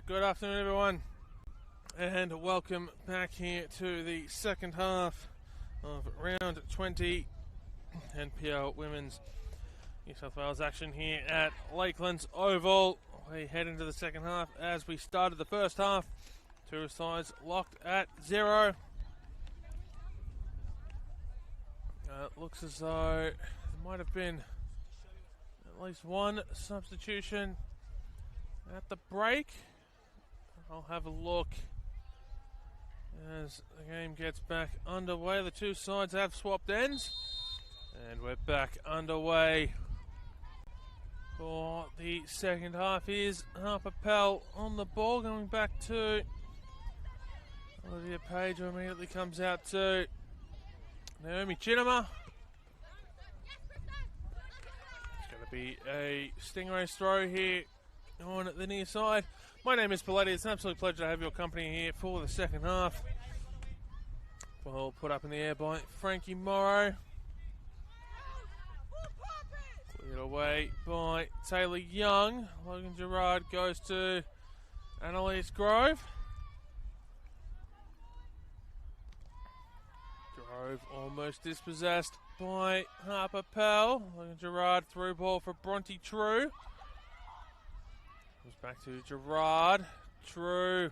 Good afternoon, everyone, and welcome back here to the second half of round 20 NPL Women's New South Wales action here at Lakelands Oval. We head into the second half as we started the first half. Two sides locked at 0. It looks as though there might have been at least one substitution at the break. I'll have a look as the game gets back underway. The two sides have swapped ends, and we're back underway for the second half. Here's Harper Pell on the ball, going back to Olivia Page, who immediately comes out to Naomi Chinema. It's going to be a Stingrays throw here on the near side. My name is Paletti. It's an absolute pleasure to have your company here for the second half. Ball put up in the air by Frankie Morrow. Cleared away by Taylor Young. Logan Gerard goes to Annalise Grove. Grove almost dispossessed by Harper Pell. Logan Gerard through ball for Bronte True. Comes back to Gerard. True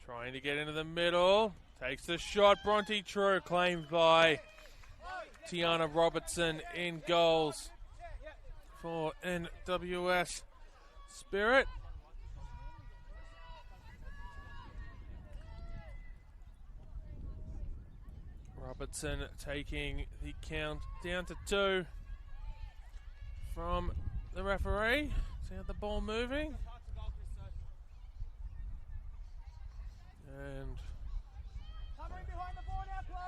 trying to get into the middle. Takes the shot. Bronte True claimed by Tiana Robertson in goals for NWS Spirit. Robertson taking the count down to 2 from the referee. See how the ball moving. And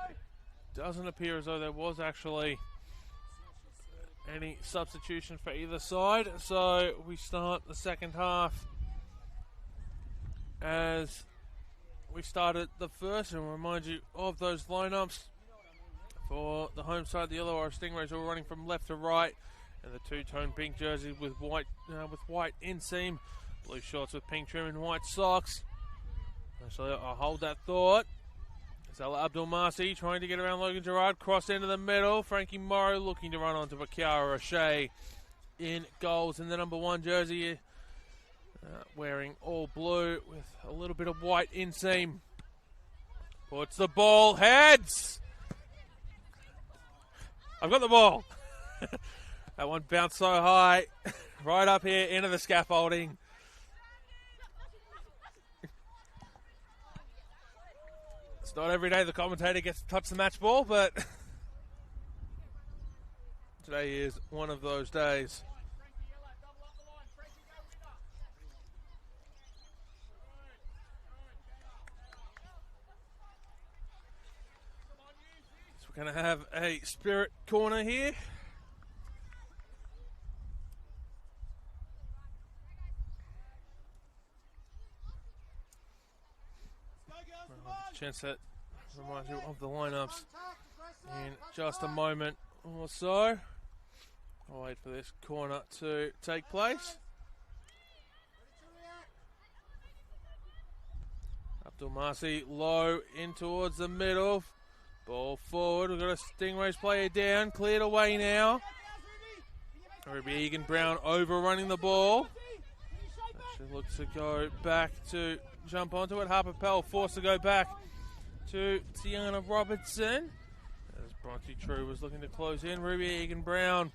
it doesn't appear as though there was actually any substitution for either side. So we start the second half as we started the first, and remind you of those lineups. For the home side, the Illawarra Stingrays all running from left to right, and the two-tone pink jersey with white inseam, blue shorts with pink trim and white socks. Actually, I'll hold that thought. Zella Abdul-Masi trying to get around Logan Gerard, cross into the middle. Frankie Morrow looking to run onto Kiara O'Shea in goals in the number 1 jersey, wearing all blue with a little bit of white inseam. Puts the ball, heads! I've got the ball. That one bounced so high, right up here into the scaffolding. It's not every day the commentator gets to touch the match ball, but Today is one of those days. So we're going to have a Spirit corner here. Chance that reminds you of the lineups in just a moment or so. I'll wait for this corner to take place. Abdul Masi low in towards the middle. Ball forward. We've got a Stingrays player down. Cleared away now. Ruby Egan Brown overrunning the ball. She looks to go back to jump onto it. Harper Pell forced to go back to Tiana Robertson. As Bronte True was looking to close in. Ruby Egan Brown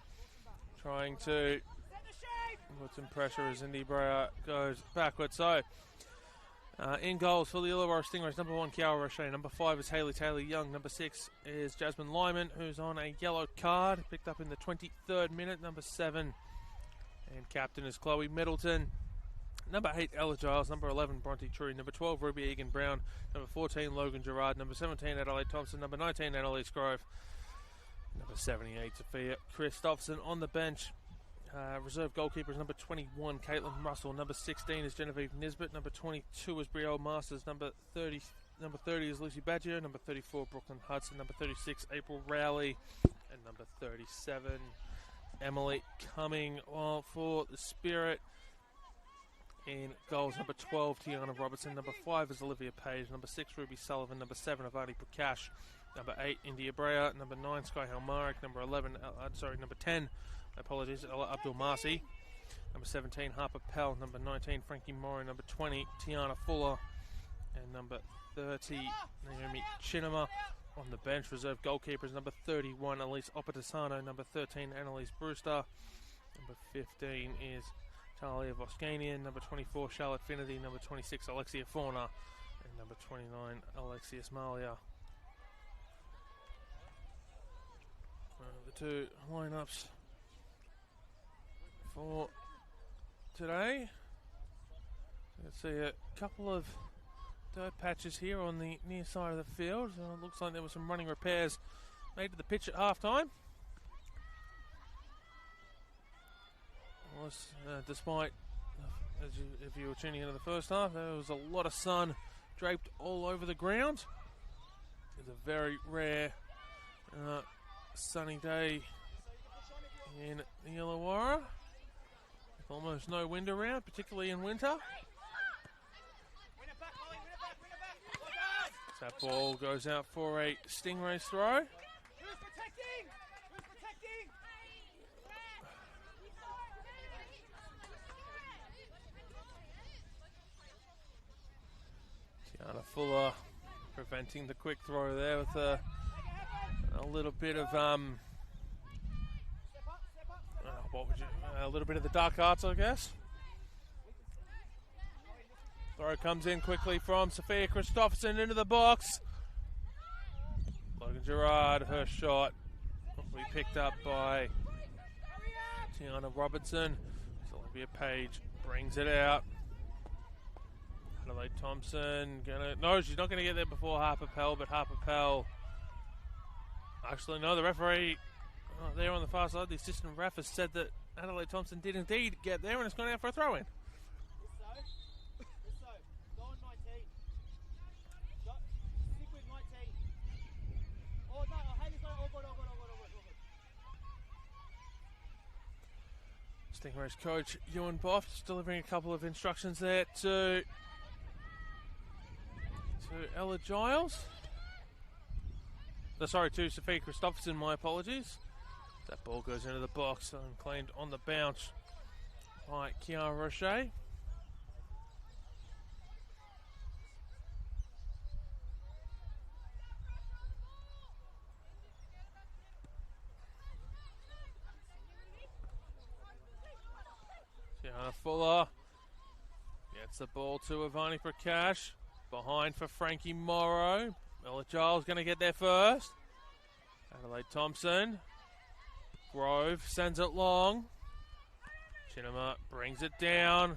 trying to put some pressure as Indy Breyer goes backwards. So, in goals for the Illawarra Stingrays, number 1, Kiara Roche. Number 5 is Hayley Taylor Young. Number 6 is Jasmine Lyman, who's on a yellow card, picked up in the 23rd minute. Number 7, and captain is Chloe Middleton. Number 8, Ella Giles. Number 11, Bronte True. Number 12, Ruby Egan Brown. Number 14, Logan Gerard. Number 17, Adelaide Thompson. Number 19, Annalise Grove. Number 78, Sophia Christopherson on the bench. Reserve goalkeepers, number 21, Caitlin Russell. Number 16 is Genevieve Nisbet. Number 22 is Brielle Masters. Number 30 is Lucy Baggio. Number 34, Brooklyn Hudson. Number 36, April Rowley. And number 37, Emily Cumming. Well, for the Spirit, in goals, number 12, Tiana Robertson. Number 5 is Olivia Page. Number 6, Ruby Sullivan. Number 7, Avani Prakash. Number 8, India Breyer. Number 9, Sky Halmarik. Number 10, apologies, Ella Abdul Masi. Number 17, Harper Pell. Number 19, Frankie Morrow. Number 20, Tiana Fuller. And number 30, Naomi Chinema on the bench. Reserve goalkeepers, number 31, Elise Opatasano. Number 13, Annalise Brewster. Number 15 is Talia Voskanian. Number 24, Charlotte Finnerty. Number 26, Alexia Fauna. And number 29, Alexius Malia. The two lineups for today. Let's see a couple of dirt patches here on the near side of the field. It looks like there were some running repairs made to the pitch at half-time. Despite, if you were tuning into the first half, there was a lot of sun draped all over the ground. It's a very rare sunny day in the Illawarra. Almost no wind around, particularly in winter. That ball goes out for a Stingrays throw. Tiana Fuller preventing the quick throw there with a little bit of a little bit of the dark arts, I guess. Throw comes in quickly from Sophia Christopherson into the box. Logan Gerard, her shot will be picked up by Tiana Robertson. Olivia Page brings it out. Adelaide Thompson no, she's not gonna get there before Harper Pell, but Harper Pell. Actually, no, the referee there on the far side, the assistant ref, has said that Adelaide Thompson did indeed get there and it's gone out for a throw-in. Stingrays coach Ewan Boff just delivering a couple of instructions there to Ella Giles. To Sophia Christopherson, my apologies. That ball goes into the box and claimed on the bounce by Kiara Roche. Tiana Fuller gets the ball to Avani Prakash. Behind for Frankie Morrow. Ella Giles going to get there first. Adelaide Thompson Grove sends it long. Chinema brings it down.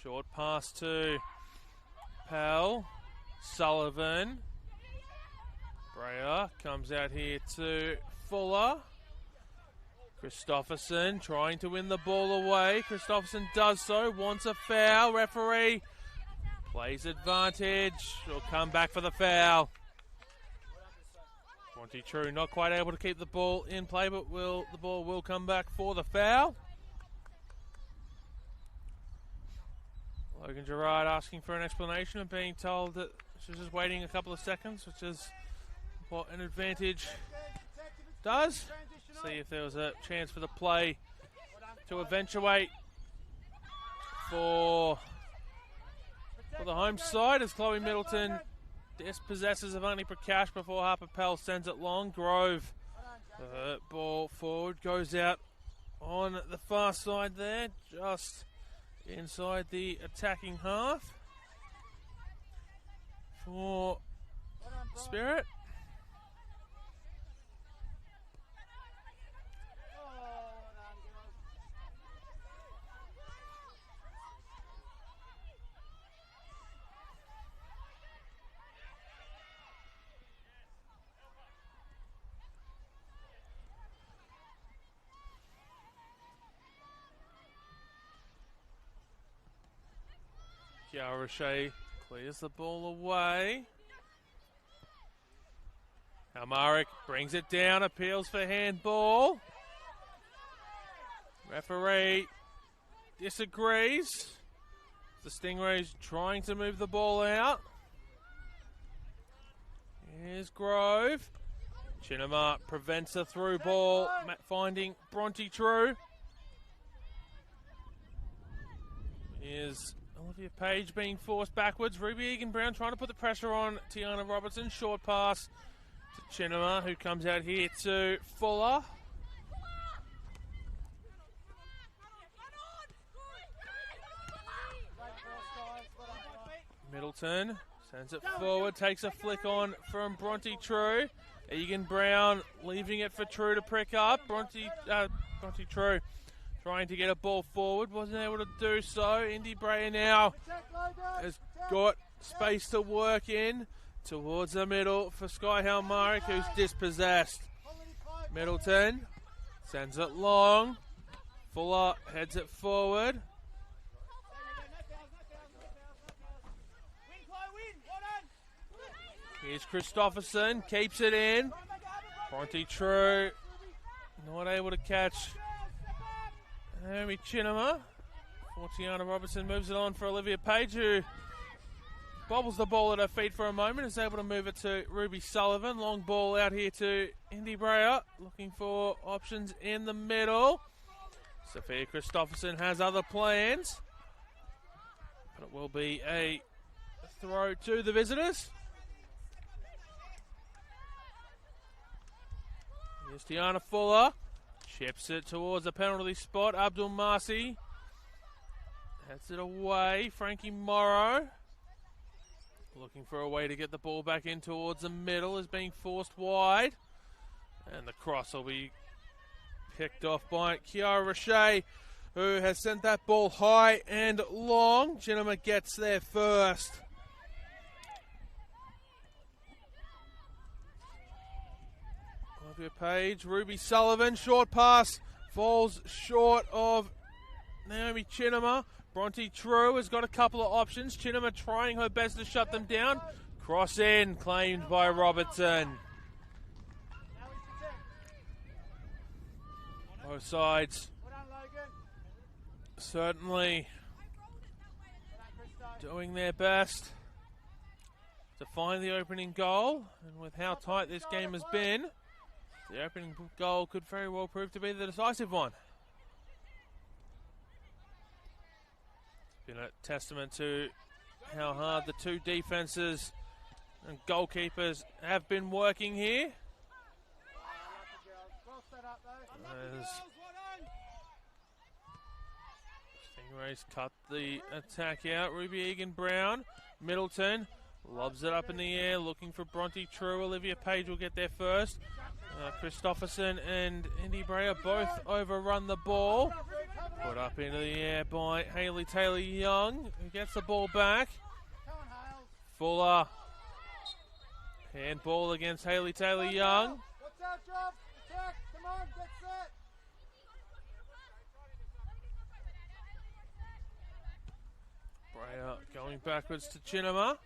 Short pass to Pell. Sullivan. Breyer comes out here to Fuller. Christopherson trying to win the ball away. Christopherson does so. Wants a foul. Referee plays advantage. He'll come back for the foul. Bronte True not quite able to keep the ball in play, but the ball will come back for the foul. Logan Gerard asking for an explanation and being told that she's just waiting a couple of seconds, which is what an advantage does. See if there was a chance for the play to eventuate for the home side as Chloe Middleton dispossesses of only Prakash before Harper Pell sends it long. Grove, ball forward, goes out on the far side there, just inside the attacking half for Spirit. Kiara Shea clears the ball away. Almaric brings it down, appeals for handball. Referee disagrees. The Stingrays trying to move the ball out. Here's Grove. Chinema prevents a through ball, finding Bronte True. Here's Olivia Page being forced backwards. Ruby Egan-Brown trying to put the pressure on Tiana Robertson. Short pass to Chinema, who comes out here to Fuller. Middleton sends it forward, takes a flick on from Bronte True. Egan-Brown leaving it for True to prick up. Bronte True trying to get a ball forward, wasn't able to do so. Indy Breyer now has got space to work in towards the middle for Sky Halmaric, who's dispossessed. Middleton sends it long. Fuller heads it forward. Here's Christopherson, keeps it in. Bronte True not able to catch Naomi Chinema. Fortiana Robertson moves it on for Olivia Page, who bobbles the ball at her feet for a moment, is able to move it to Ruby Sullivan. Long ball out here to Indy Breyer, looking for options in the middle. Sophia Christopherson has other plans, but it will be a throw to the visitors. Here's Tiana Fuller. Chips it towards the penalty spot. Abdul Marsi heads it away. Frankie Morrow looking for a way to get the ball back in towards the middle, is being forced wide. And the cross will be picked off by Kiara Roche, who has sent that ball high and long. Chinema gets there first. Olivia Page, Ruby Sullivan, short pass, falls short of Naomi Chinema. Bronte True has got a couple of options. Chinema trying her best to shut them down. Cross in, claimed by Robertson. Both sides certainly doing their best to find the opening goal. And with how tight this game has been, the opening goal could very well prove to be the decisive one. It's been a testament to how hard the two defenses and goalkeepers have been working here. As Stingrays cut the attack out. Ruby Egan-Brown, Middleton lobs it up in the air, looking for Bronte True. Olivia Page will get there first. Christopherson and Indy Brea both overrun the ball. Put up into the air by Hayley Taylor-Young, who gets the ball back. Fuller. Handball against Hayley Taylor-Young. What's our job? Attack. Come on, get set. Brea going backwards to Chinema.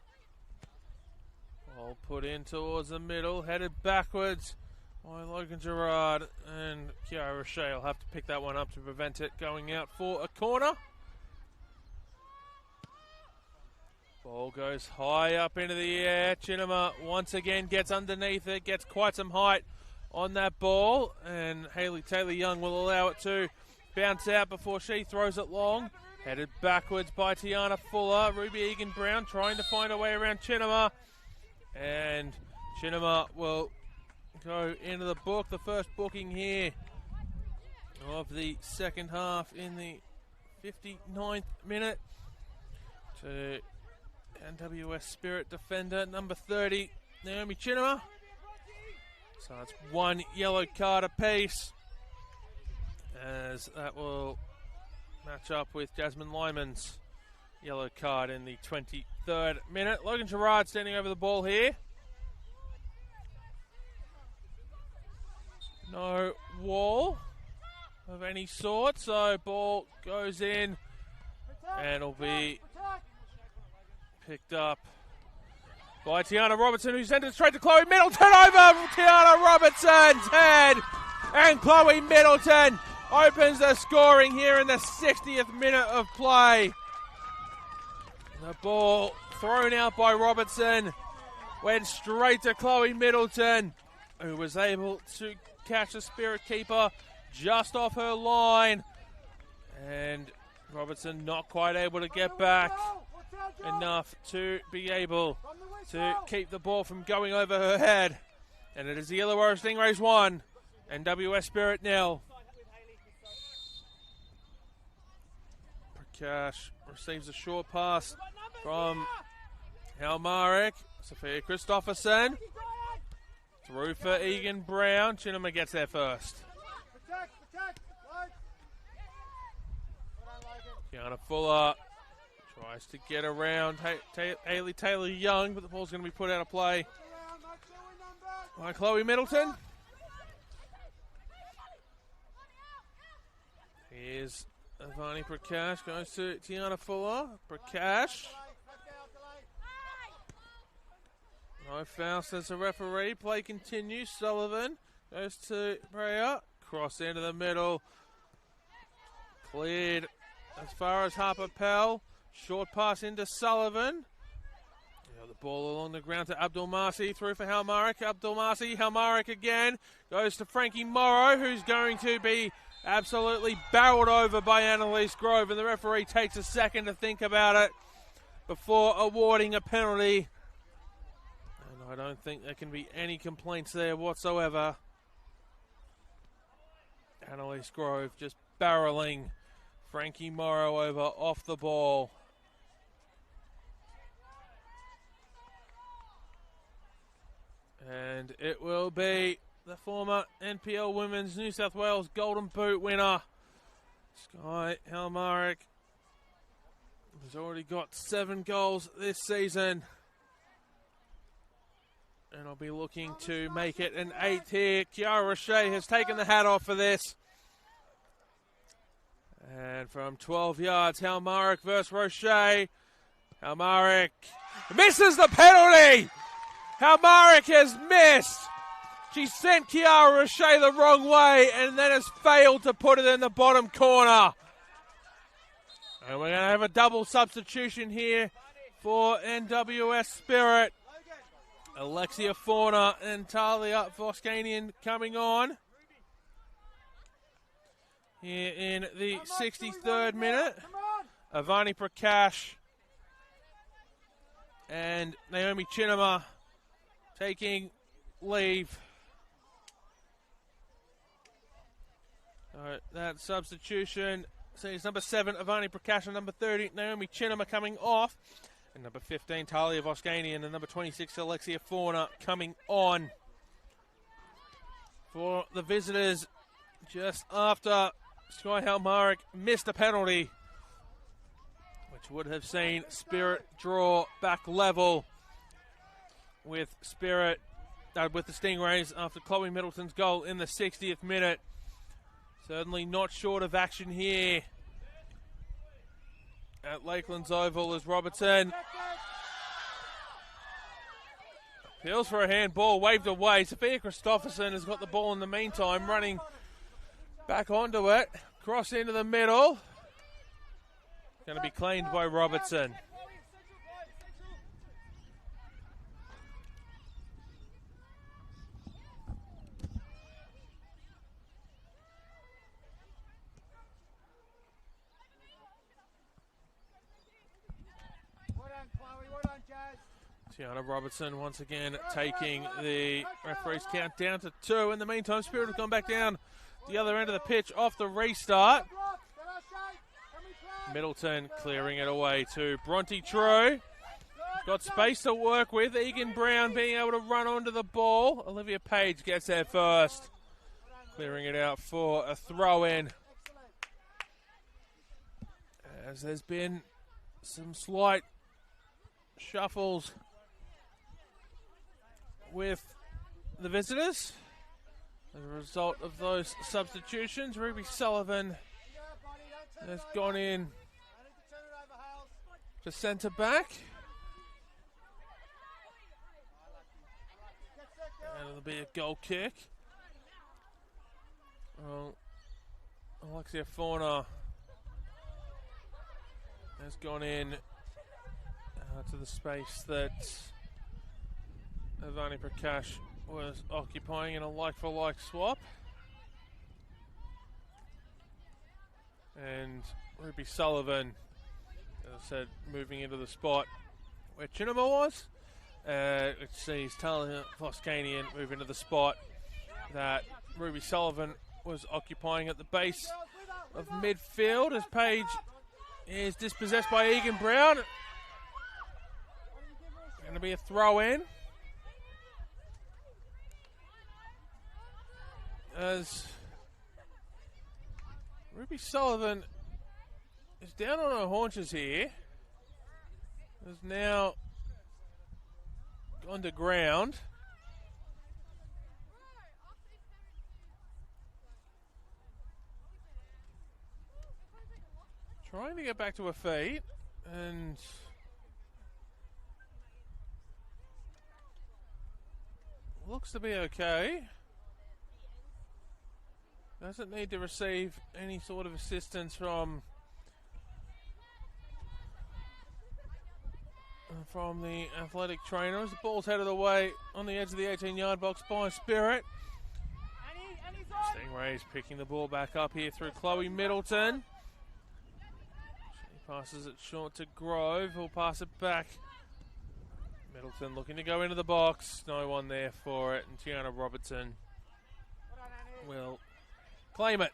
Ball put in towards the middle, headed backwards by Logan Gerard, and Kiara Shea will have to pick that one up to prevent it going out for a corner. Ball goes high up into the air. Chinema once again gets underneath it, gets quite some height on that ball, and Hayley Taylor-Young will allow it to bounce out before she throws it long. Headed backwards by Tiana Fuller. Ruby Egan-Brown trying to find a way around Chinema, and Chinema will go into the book. The first booking here of the second half in the 59th minute to NWS Spirit defender number 30, Naomi Chinema. So it's one yellow card apiece, as that will match up with Jasmine Lyman's yellow card in the 23rd minute. Logan Gerard standing over the ball here. No wall of any sort, so ball goes in and will be picked up by Tiana Robertson, who sent it straight to Chloe Middleton. Over Tiana Robertson's head, and Chloe Middleton opens the scoring here in the 60th minute of play. The ball thrown out by Robertson went straight to Chloe Middleton, who was able to catch the Spirit keeper just off her line, and Robertson not quite able to get back enough to be able to keep the ball from going over her head. And it is the Illawarra Stingrays 1, NWS Spirit 0. Prakash receives a short pass from Halmarik. Sophia Christopherson through for Egan-Brown. Chinema gets there first. Kiana Fuller tries to get around Hayley Taylor-Young, but the ball's going to be put out of play by Chloe Middleton. Here's Avani Prakash, goes to Tiana Fuller. Prakash. No foul, says the referee. Play continues. Sullivan goes to Brea. Cross into the middle. Cleared as far as Harper Pell. Short pass into Sullivan. The ball along the ground to Abdul Marsi. Through for Halmarik. Abdul Marsi. Halmarik again. Goes to Frankie Morrow, who's going to be absolutely barreled over by Annalise Grove. And the referee takes a second to think about it before awarding a penalty. And I don't think there can be any complaints there whatsoever. Annalise Grove just barreling Frankie Morrow over off the ball. And it will be the former NPL Women's New South Wales Golden Boot winner, Sky Halmarik, who's already got 7 goals this season. And I'll be looking to make it an 8th here. Kiara Roche has taken the hat off for this. And from 12 yards, Halmarik versus Roche. Halmarik misses the penalty. Halmarik has missed. She sent Kiara Roche the wrong way and then has failed to put it in the bottom corner. And we're going to have a double substitution here for NWS Spirit. Alexia Fauna and Talia Voskanian coming on here in the 63rd minute. Avani Prakash and Naomi Chinema taking leave. That substitution sees number 7, Avani Prakash, and number 30, Naomi Chinema coming off. And number 15, Talia Voskanian, and number 26, Alexia Fauna coming on for the visitors just after Sky Halmarick missed a penalty, which would have seen Spirit draw back level with the Stingrays after Chloe Middleton's goal in the 60th minute. Certainly not short of action here at Lakeland's Oval as Robertson appeals for a handball, waved away. Sophia Christopherson has got the ball in the meantime, running back onto it, cross into the middle. Going to be claimed by Robertson. Tiana Robertson once again taking the referee's count down to 2. In the meantime, Spirit have gone back down the other end of the pitch off the restart. Middleton clearing it away to Bronte True. Got space to work with. Egan Brown being able to run onto the ball. Olivia Page gets there first. Clearing it out for a throw-in. As there's been some slight shuffles with the visitors as a result of those substitutions. Ruby Sullivan has gone in to centre back, and it'll be a goal kick. Well, Alexia Fauna has gone in to the space that Avani Prakash was occupying in a like-for-like swap. And Ruby Sullivan, as I said, moving into the spot where Chinema was. Which sees Talia Voskanian move into the spot that Ruby Sullivan was occupying at the base of midfield as Page is dispossessed by Egan Brown. Going to be a throw-in as Ruby Sullivan is down on her haunches here. Has now gone to ground. Trying to get back to her feet and looks to be okay. Doesn't need to receive any sort of assistance from the athletic trainers. The ball's headed away on the edge of the 18-yard box by Spirit. Stingrays picking the ball back up here through Chloe Middleton. She passes it short to Grove, who'll pass it back. Middleton looking to go into the box. No one there for it, and Tiana Robertson will claim it.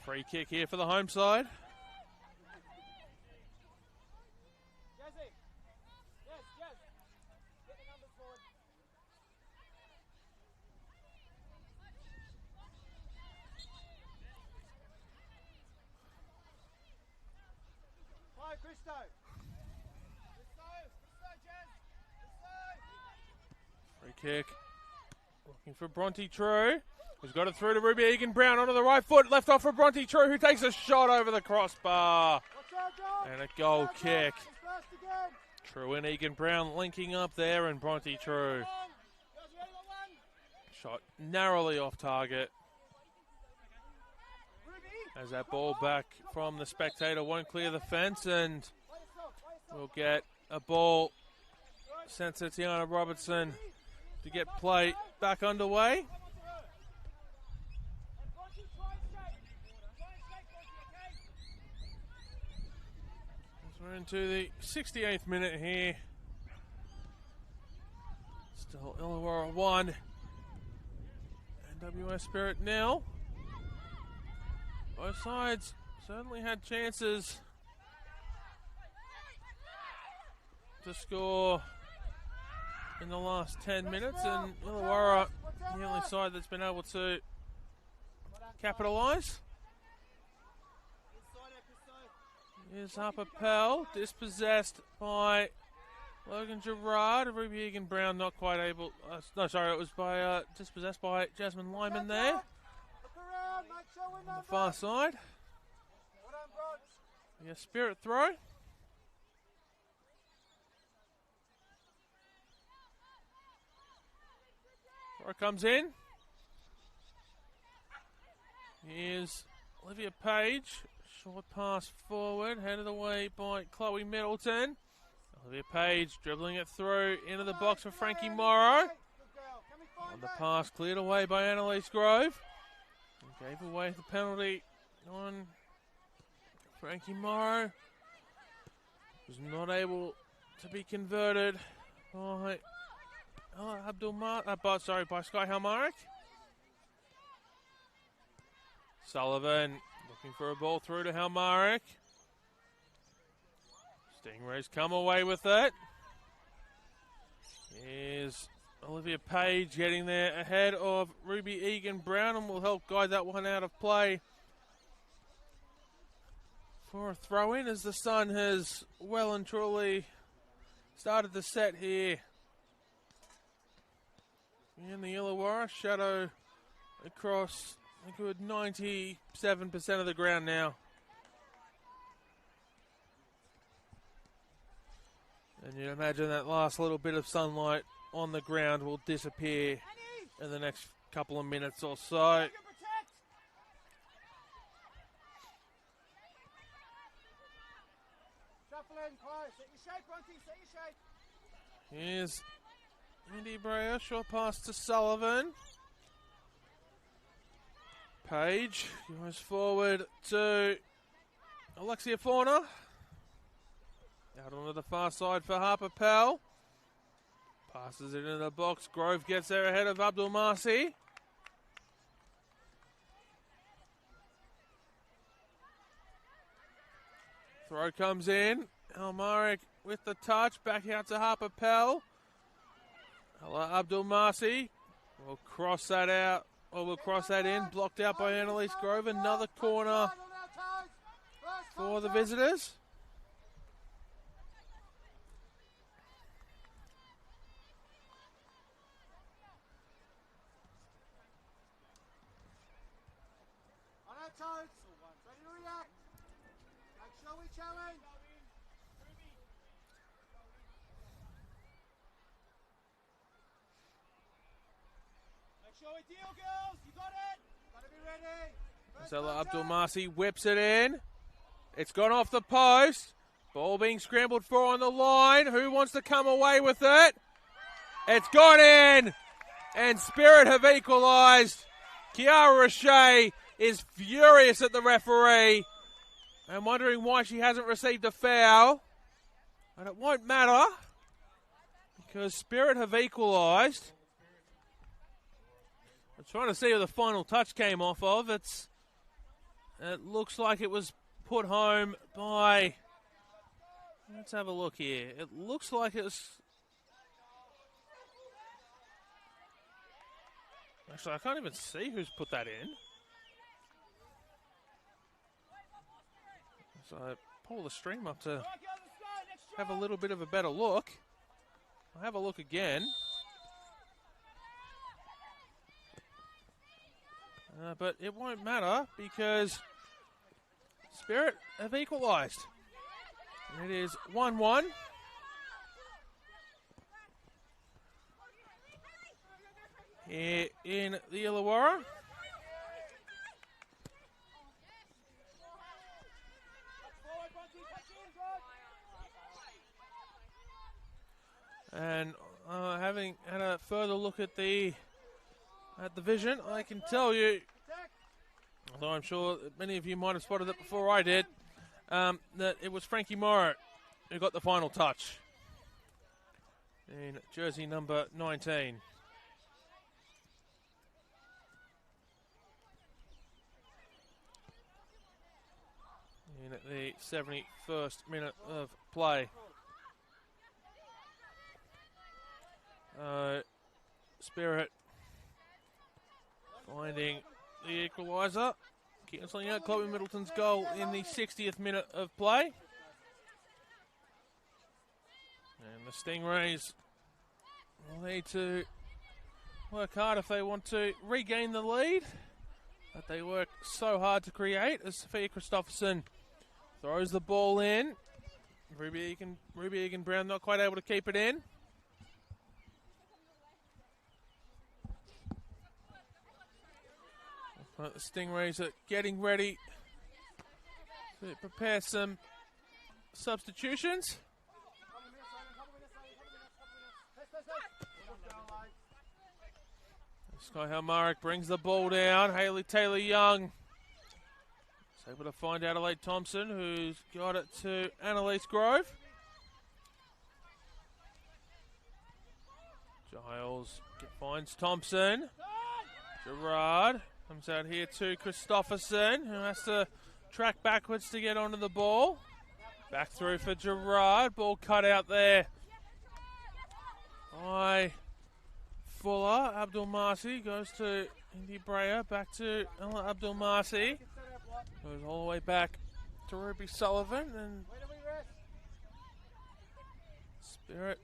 Free kick here for the home side. Free kick. Looking for Bronte True. Who's got it through to Ruby Egan Brown onto the right foot. Left off for Bronte True, who takes a shot over the crossbar. And a goal kick. True and Egan Brown linking up there, and Bronte True. Shot narrowly off target. As that ball back from the spectator won't clear the fence, and we'll get a ball sent to Tiana Robertson to get play back underway. We're into the 68th minute here. Still Illawarra 1. NWS Spirit nil. Both sides certainly had chances to score in the last 10 minutes, and Illawarra, the only side that's been able to capitalise. Here's Harper Pell, dispossessed by Logan Gerard. Ruby Egan Brown not quite able. No, sorry, it was by dispossessed by Jasmine Lyman there. On the far side. Yeah, Spirit throw. Throw comes in. Here's Olivia Page. Short pass forward, headed away by Chloe Middleton. Olivia Page dribbling it through into the box for Frankie Morrow. On the pass cleared away by Annalise Grove. And gave away the penalty on Frankie Morrow. Was not able to be converted by by Sky Halmarik. Sullivan looking for a ball through to Halmarik. Stingrays come away with it. Here's Olivia Page getting there ahead of Ruby Egan Brown and will help guide that one out of play for a throw-in as the sun has well and truly started the set here. In the Illawarra, shadow across a good 97% of the ground now. And you'd imagine that last little bit of sunlight on the ground will disappear in the next couple of minutes or so. Here's Indy Breyer, short pass to Sullivan. Page goes forward to Alexia Fauna. Out onto the far side for Harper Pell. Passes it into the box. Grove gets there ahead of Abdul Marsi. Throw comes in. Halmarik with the touch. Back out to Harper Pell. Abdul Marsi will cross that out. Or we'll cross that in. Blocked out by Annalise Grove. Another corner for the visitors. On our toes. Ready to react. Make sure we challenge. Show it deal, girls. You got it. Gotta be ready. So Abdul Marsi whips it in. It's gone off the post. Ball being scrambled for on the line. Who wants to come away with it? It's gone in. And Spirit have equalised. Kiara Roche is furious at the referee and wondering why she hasn't received a foul. And it won't matter because Spirit have equalised. I'm trying to see who the final touch came off of. It looks like it was put home by... Let's have a look here. It looks like it was... Actually, I can't even see who's put that in. So I pull the stream up to have a little bit of a better look. I'll have a look again. But it won't matter because Spirit have equalised. It is 1-1. Here in the Illawarra. And having had a further look at the vision, I can tell you, although I'm sure that many of you might have spotted it before I did, that it was Frankie Morrow who got the final touch in jersey number 19. In at the 71st minute of play. Spirit finding the equaliser, cancelling out Chloe Middleton's goal in the 60th minute of play. And the Stingrays will need to work hard if they want to regain the lead that they work so hard to create, as Sophia Christopherson throws the ball in. Ruby Egan Brown not quite able to keep it in. But the Stingrays are getting ready to prepare some substitutions. Sky Halmarik brings the ball down. Hayley Taylor-Young is able to find Adelaide Thompson, who's got it to Annalise Grove. Giles finds Thompson. Gerard comes out here to Christopherson, who has to track backwards to get onto the ball. Back through for Gerard. Ball cut out there by Fuller. Abdul Marsi goes to Indy Brea. Back to Ella Abdul Marsi. Goes all the way back to Ruby Sullivan. And Spirit.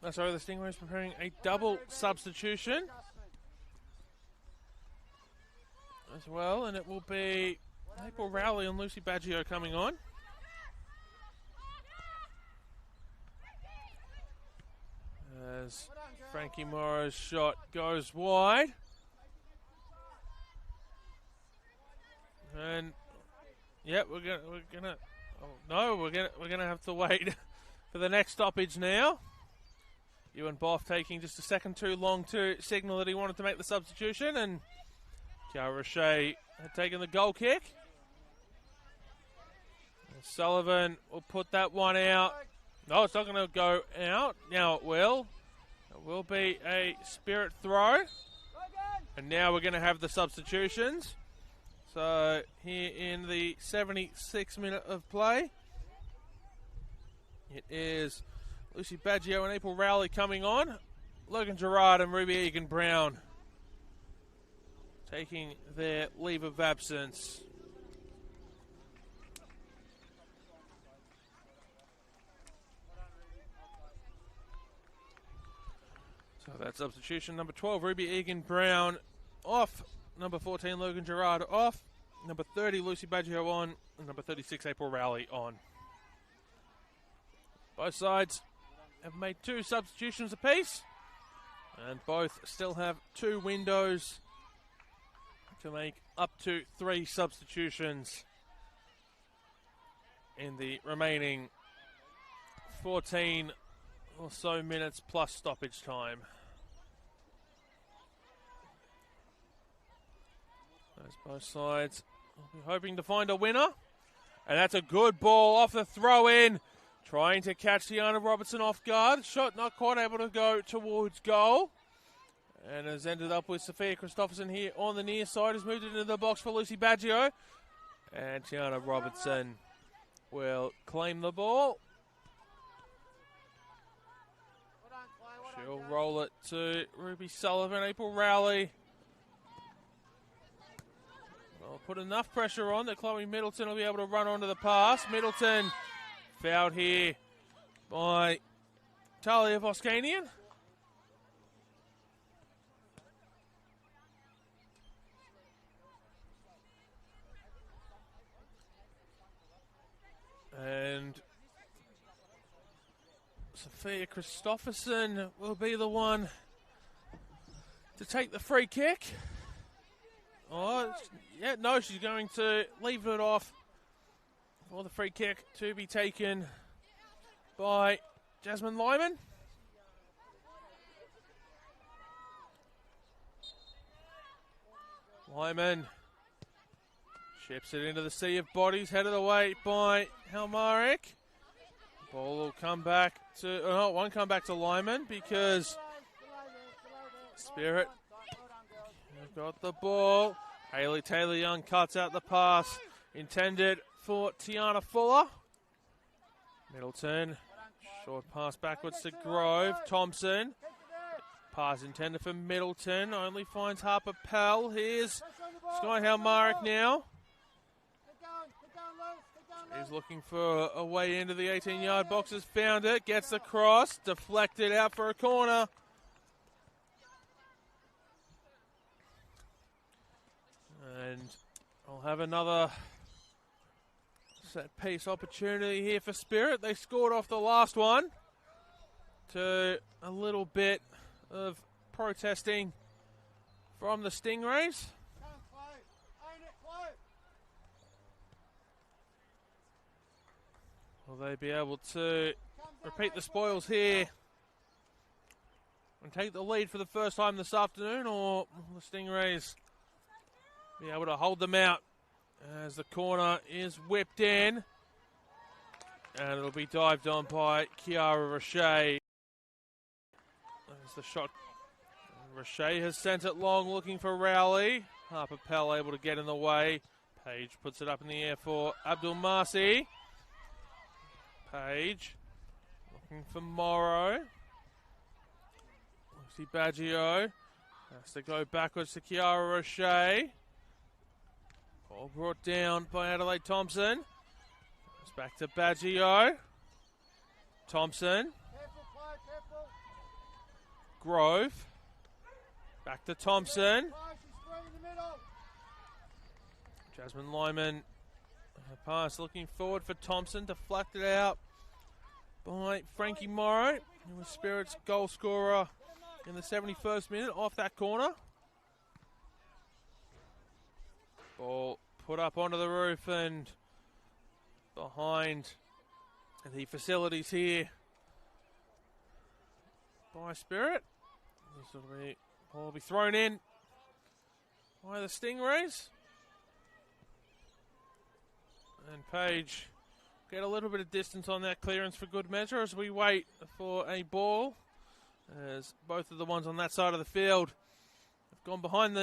The Stingrays preparing a double substitution as well, and it will be April Rowley and Lucy Baggio coming on. As Frankie Morrow's shot goes wide, and we're gonna have to wait for the next stoppage now. Ewan Boff taking just a second too long to signal that he wanted to make the substitution, and Kiara Roche had taken the goal kick. And Sullivan will put that one out. No, it's not going to go out. Now it will. It will be a Spirit throw. And now we're going to have the substitutions. So here in the 76th minute of play, it is Lucy Baggio and April Rowley coming on. Logan Gerard and Ruby Egan Brown taking their leave of absence. So that's substitution number 12, Ruby Egan Brown off. Number 14, Logan Gerard off. Number 30, Lucy Baggio on. And number 36, April Rowley on. Both sides have made 2 substitutions apiece, and both still have 2 windows to make up to 3 substitutions in the remaining 14 or so minutes plus stoppage time. As both sides will be hoping to find a winner, and that's a good ball off the throw-in. Trying to catch Tiana Robertson off guard. Shot not quite able to go towards goal. And has ended up with Sophia Christopherson here on the near side. Has moved it into the box for Lucy Baggio. And Tiana Robertson will claim the ball. She'll roll it to Ruby Sullivan. April Rowley. Well, put enough pressure on that Chloe Middleton will be able to run onto the pass. Middleton fouled here by Talia Voskanian. And Sophia Christopherson will be the one to take the free kick. Oh, yeah, no, she's going to leave it off for the free kick to be taken by Jasmine Lyman. Lyman Chips it into the sea of bodies, headed away by Halmarik. Ball will come back to, it won't come back to Lyman because Spirit have got the ball. Hayley Taylor-Young cuts out the pass intended for Tiana Fuller. Middleton, short pass backwards to Grove. Thompson, pass intended for Middleton, only finds Harper Pell. Here's Sky Halmarik now. He's looking for a way into the 18-yard box, has found it, gets the cross, deflected out for a corner. And I'll have another set piece opportunity here for Spirit. They scored off the last one to a little bit of protesting from the Stingrays. Will they be able to repeat the spoils here and take the lead for the first time this afternoon, or will the Stingrays be able to hold them out as the corner is whipped in, and it'll be dived on by Kiara Roche. There's the shot. Roche has sent it long, looking for Rowley. Harper Pell able to get in the way. Page puts it up in the air for Abdul Marsi. Page looking for Morrow. Lucy Baggio has to go backwards to Kiara Roche. Ball brought down by Adelaide Thompson. Goes back to Baggio. Thompson. Grove. Back to Thompson. Jasmine Lyman. Pass looking forward for Thompson. Deflected out by Frankie Morrow, who was Spirit's goal scorer in the 71st minute off that corner. Ball put up onto the roof and behind the facilities here by Spirit. This ball will be thrown in by the Stingrays. And Page get a little bit of distance on that clearance for good measure as we wait for a ball, as both of the ones on that side of the field have gone behind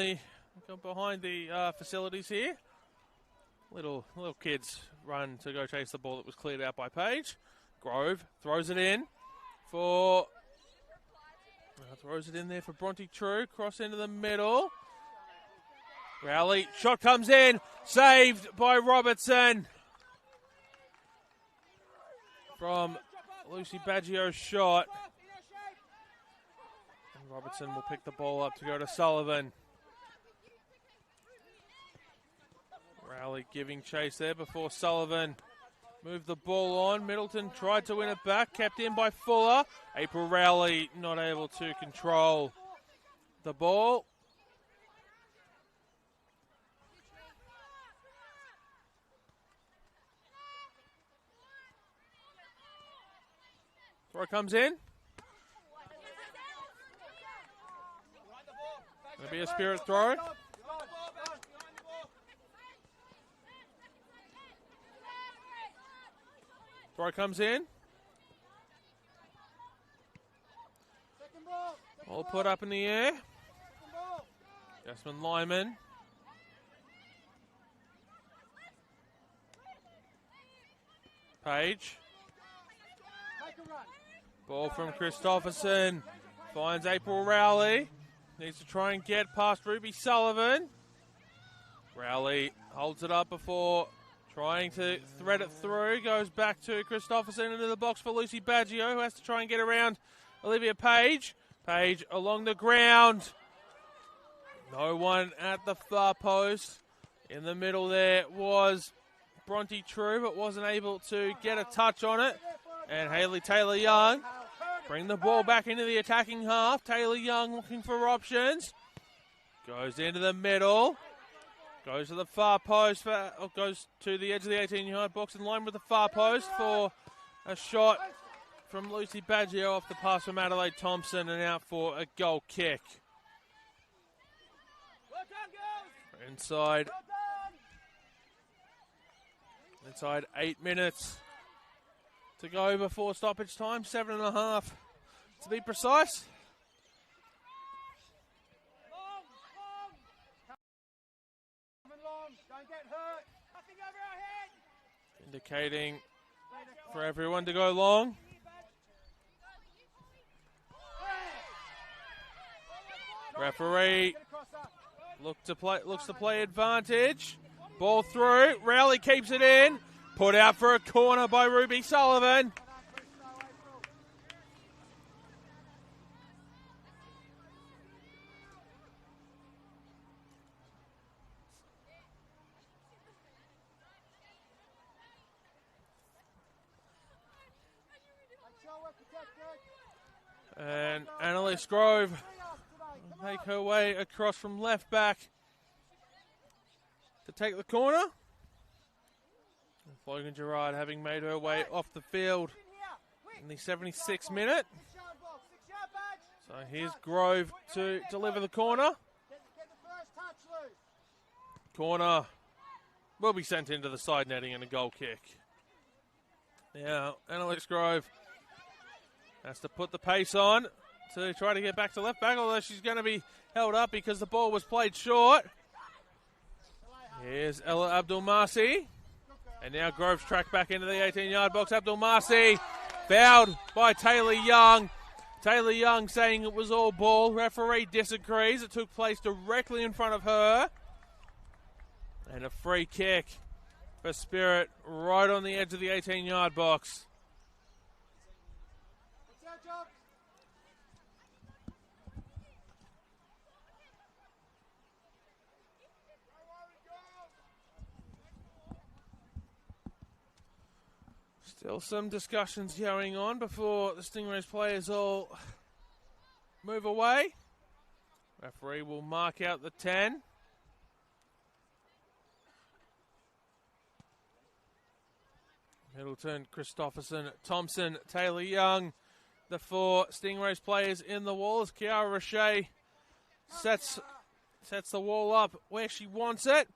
the facilities here. Little kids run to go chase the ball that was cleared out by Page. Grove throws it in for there for Bronte True. Cross into the middle. Rowley, shot comes in, saved by Robertson. From Lucy Baggio's shot. And Robertson will pick the ball up to go to Sullivan. Rowley giving chase there before Sullivan moved the ball on. Middleton tried to win it back, kept in by Fuller. April Rowley not able to control the ball. Throw comes in. Going to be a Spirit throw. Throw comes in. All put up in the air. Jasmine Lyman. Page. Ball from Christopherson. Finds April Rowley. Needs to try and get past Ruby Sullivan. Rowley holds it up before trying to thread it through. Goes back to Christopherson into the box for Lucy Baggio, who has to try and get around Olivia Page. Page along the ground. No one at the far post. In the middle there was Bronte True, but wasn't able to get a touch on it. And Hayley Taylor-Young bring the ball back into the attacking half. Taylor-Young looking for options. Goes into the middle. Goes to the far post. Goes to the edge of the 18-yard box in line with the far post for a shot from Lucy Baggio off the pass from Adelaide Thompson and out for a goal kick. Inside Inside 8 minutes to go before stoppage time, 7.5 to be precise. Don't get hurt. Nothing over our head. Indicating for everyone to go long. Referee looks to play advantage. Ball through. Rowley keeps it in. Put out for a corner by Ruby Sullivan. And Annalise Grove will make her way across from left back to take the corner. Logan Gerard having made her way off the field in the 76th minute. So here's Grove to deliver the corner. Corner will be sent into the side netting and a goal kick. Now, Annalise Grove has to put the pace on to try to get back to left back, although she's going to be held up because the ball was played short. Here's Ella Abdul-Masi. And now Grove's tracked back into the 18-yard box. Abdul-Masi fouled by Taylor Young. Taylor Young saying it was all ball. Referee disagrees. It took place directly in front of her. And a free kick for Spirit right on the edge of the 18-yard box. Still some discussions going on before the Stingrays players all move away. Referee will mark out the 10. Middleton, Christopherson, Thompson, Taylor Young. The 4 Stingrays players in the wall as Kiara Roche sets the wall up where she wants it.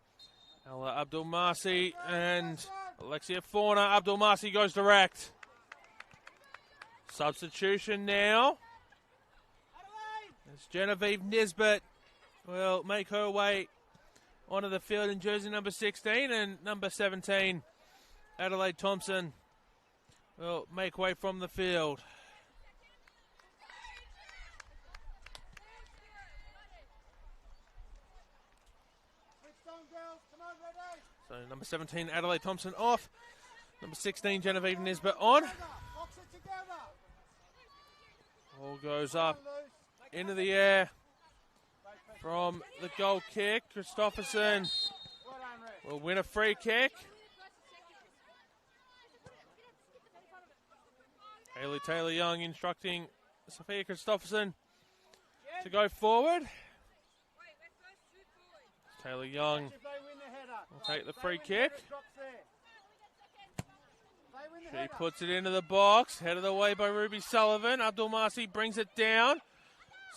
Ella Abdul-Masi and Alexia Fauna. Abdul-Masi goes direct. Substitution now. As Genevieve Nisbet will make her way onto the field in jersey number 16, and number 17, Adelaide Thompson, will make way from the field. So number 17, Adelaide Thompson off. Number 16, Genevieve Nisbet on. Ball goes up into the air from the goal kick. Christopherson will win a free kick. Hayley Taylor Young instructing Sophia Christopherson to go forward. Taylor Young will take the free kick. She puts it into the box, headed away by Ruby Sullivan. Abdul-Masi brings it down.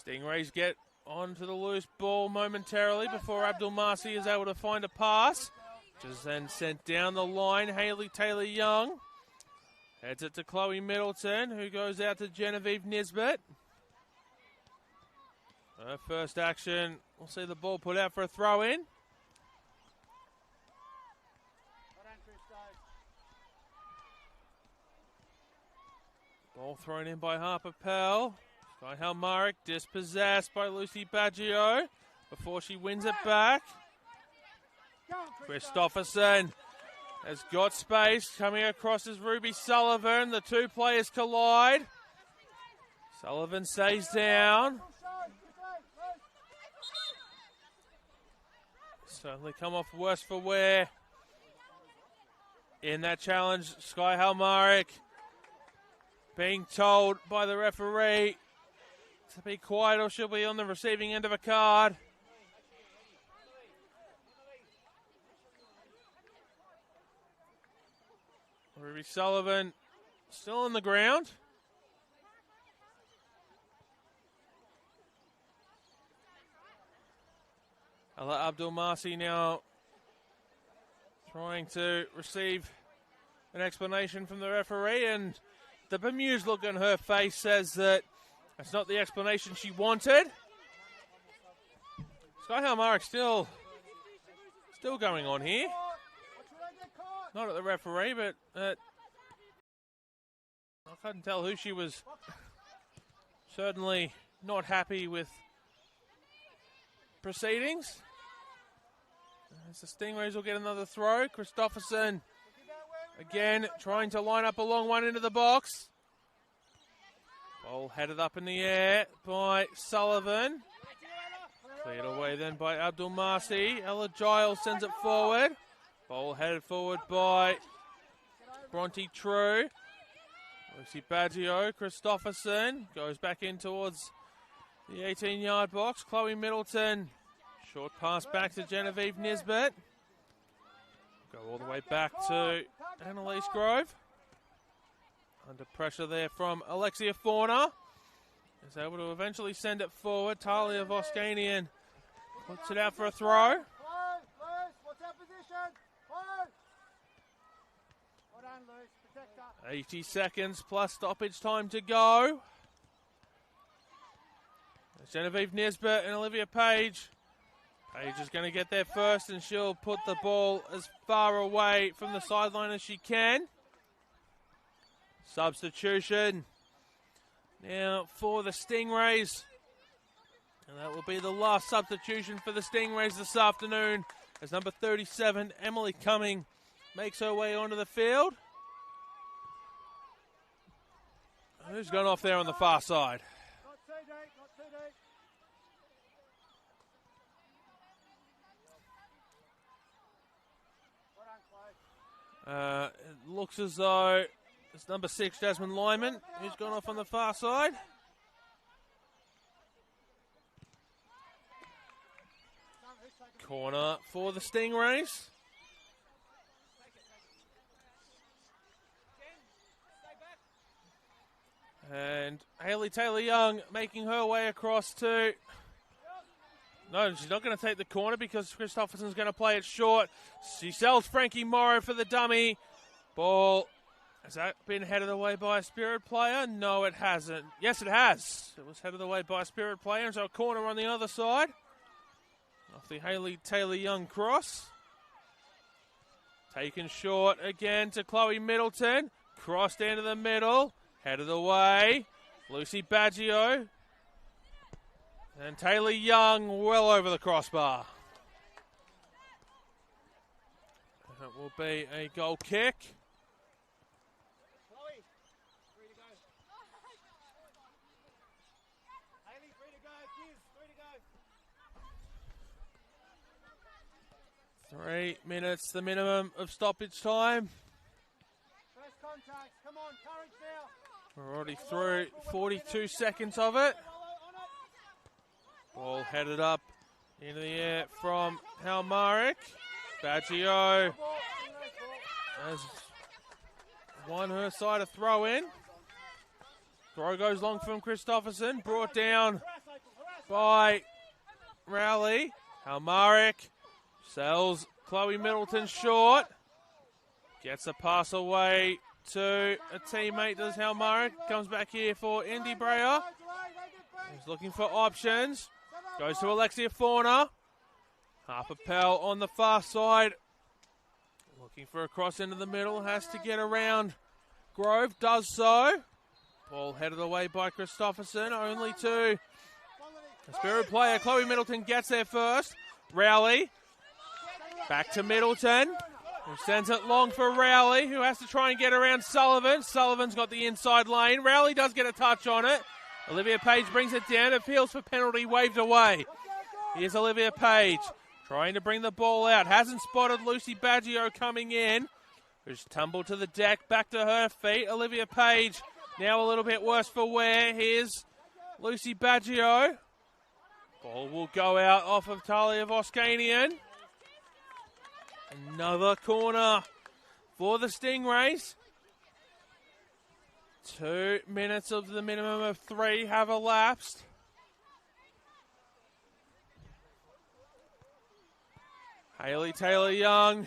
Stingrays get onto the loose ball momentarily before Abdul-Masi is able to find a pass, which is then sent down the line. Hayley Taylor Young heads it to Chloe Middleton, who goes out to Genevieve Nisbet. Her first action, we'll see the ball put out for a throw-in. Ball thrown in by Harper Pell. Sky Halmaric dispossessed by Lucy Baggio before she wins it back. Christopherson has got space. Coming across is Ruby Sullivan. The two players collide. Sullivan stays down. Certainly come off worse for wear in that challenge. Sky Halmaric being told by the referee to be quiet or she'll be on the receiving end of a card. Ruby Sullivan still on the ground. Ella Abdul-Masi now trying to receive an explanation from the referee, and the bemused look on her face says that that's not the explanation she wanted. Sky Halmarek still going on here. Not at the referee, but I couldn't tell who she was. Certainly not happy with proceedings. As the Stingrays will get another throw. Christopherson again trying to line up a long one into the box. Ball headed up in the air by Sullivan. Cleared away then by Abdul Marsi. Ella Giles sends it forward. Ball headed forward by Bronte True. Lucy Baggio. Christopherson goes back in towards the 18-yard box. Chloe Middleton. Short pass back to Genevieve Nisbet. Go all the way back to Annalise Grove. Under pressure there from Alexia Fauna. Is able to eventually send it forward. Talia Voskanian puts it out for a throw. What's our position? Well done, Luce. Protect her. 80 seconds plus stoppage time to go. There's Genevieve Nisbet and Olivia Page. Page is going to get there first, and she'll put the ball as far away from the sideline as she can. Substitution now for the Stingrays. And that will be the last substitution for the Stingrays this afternoon, as number 37, Emily Cumming, makes her way onto the field. Who's gone off there on the far side? Not too deep, not too deep. Well done, Chloe. It looks as though it's number 6, Jasmine Lyman, who's gone off on the far side. Corner for the Stingrays. And Hayley Taylor-Young making her way across to... No, she's not going to take the corner because Christopherson's going to play it short. She sells Frankie Morrow for the dummy. Ball, has that been headed away by a Spirit player? No, it hasn't. Yes, it has. It was headed away by a Spirit player, and so a corner on the other side. Off the Hayley Taylor-Young cross. Taken short again to Chloe Middleton. Crossed into the middle. Headed away. Lucy Baggio. And Taylor-Young well over the crossbar. It will be a goal kick. Chloe, free to go. Hayley, free to go. Kiz, free to go. 3 minutes, the minimum of stoppage time. First contact. Come on, courage now. We're already through 42 seconds of it. Ball headed up into the air from Halmarek. Baggio has won her side a throw in. Throw goes long from Christopherson. Brought down by Rowley. Halmarek sells Chloe Middleton short. Gets a pass away to a teammate, does Halmarek. Comes back here for Indy Breyer. He's looking for options. Goes to Alexia Fauna. Harper Pell on the far side. Looking for a cross into the middle. Has to get around Grove. Does so. Ball headed away by Christopherson. Only to a Spirit player. Chloe Middleton gets there first. Rowley. Back to Middleton. Who sends it long for Rowley, who has to try and get around Sullivan. Sullivan's got the inside lane. Rowley does get a touch on it. Olivia Page brings it down. Appeals for penalty, waved away. Here's Olivia Page trying to bring the ball out. Hasn't spotted Lucy Baggio coming in, who's tumbled to the deck, back to her feet. Olivia Page now a little bit worse for wear. Here's Lucy Baggio. Ball will go out off of Talia Voskanian. Another corner for the Stingrays. 2 minutes of the minimum of 3 have elapsed. Hayley Taylor-Young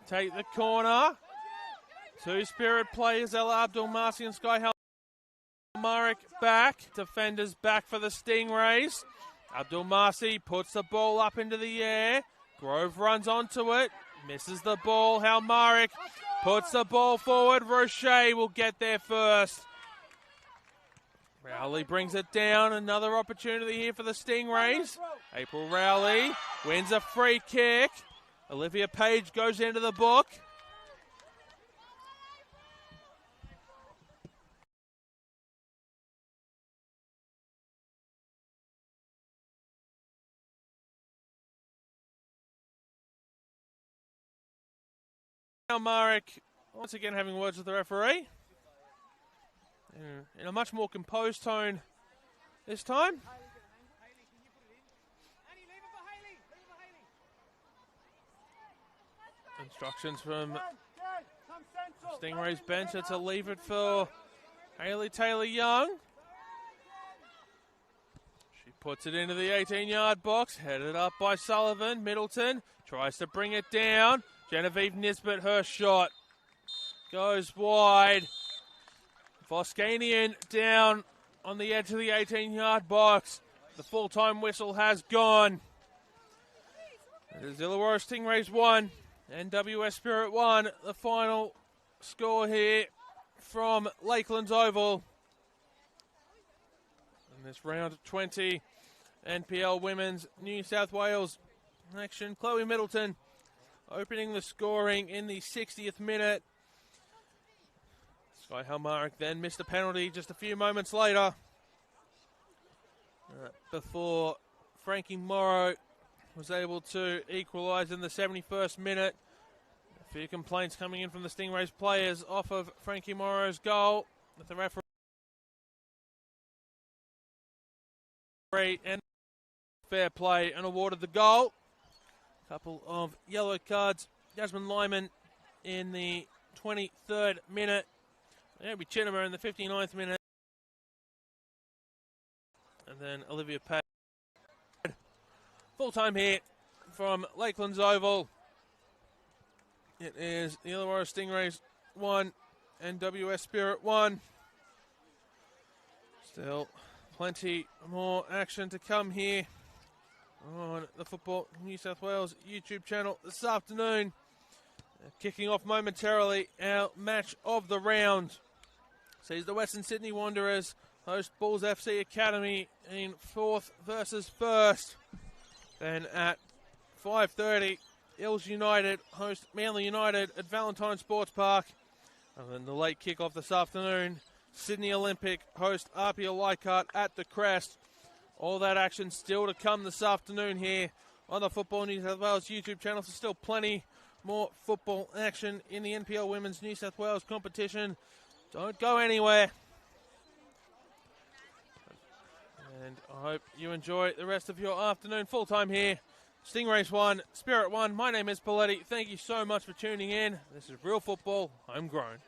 take the corner. Two Spirit players, Ella Abdul-Masi and Sky Halmarik back. Defenders back for the Stingrays. Abdul-Masi puts the ball up into the air. Grove runs onto it. Misses the ball. Halmarik puts the ball forward. Roche will get there first. Rowley brings it down. Another opportunity here for the Stingrays. April Rowley wins a free kick. Olivia Page goes into the book. Halmarik once again having words with the referee. In a much more composed tone this time. Instructions from Stingrays bench are to leave it for Hayley Taylor-Young. She puts it into the 18-yard box, headed up by Sullivan. Middleton tries to bring it down. Genevieve Nisbet, her shot goes wide. Voskanian down on the edge of the 18-yard box. The full-time whistle has gone. It is Illawarra Stingrays 1, NWS Spirit 1. The final score here from Lakelands Oval. In this round 20 NPL Women's New South Wales action. Chloe Middleton opening the scoring in the 60th minute. Sky Halmarik then missed a penalty just a few moments later. Before Frankie Morrow was able to equalise in the 71st minute. A few complaints coming in from the Stingrays players off of Frankie Morrow's goal. With the referee and fair play and awarded the goal. Couple of yellow cards. Jasmine Lyman in the 23rd minute. Abby Chinnamer in the 59th minute. And then Olivia Page. Full time here from Lakelands Oval. It is the Illawarra Stingrays 1, NWS Spirit 1. Still plenty more action to come here on the Football New South Wales YouTube channel this afternoon. Kicking off momentarily our match of the round. Sees the Western Sydney Wanderers host Bulls FC Academy in 4th versus 1st. Then at 5:30, Ills United host Manly United at Valentine Sports Park. And then the late kickoff this afternoon, Sydney Olympic host RPL Leichhardt at the Crest. All that action still to come this afternoon here on the Football New South Wales YouTube channel. So still plenty more football action in the NPL Women's New South Wales competition. Don't go anywhere. And I hope you enjoy the rest of your afternoon. Full time here. Stingrays 1, Spirit 1. My name is Paletti. Thank you so much for tuning in. This is real football, homegrown.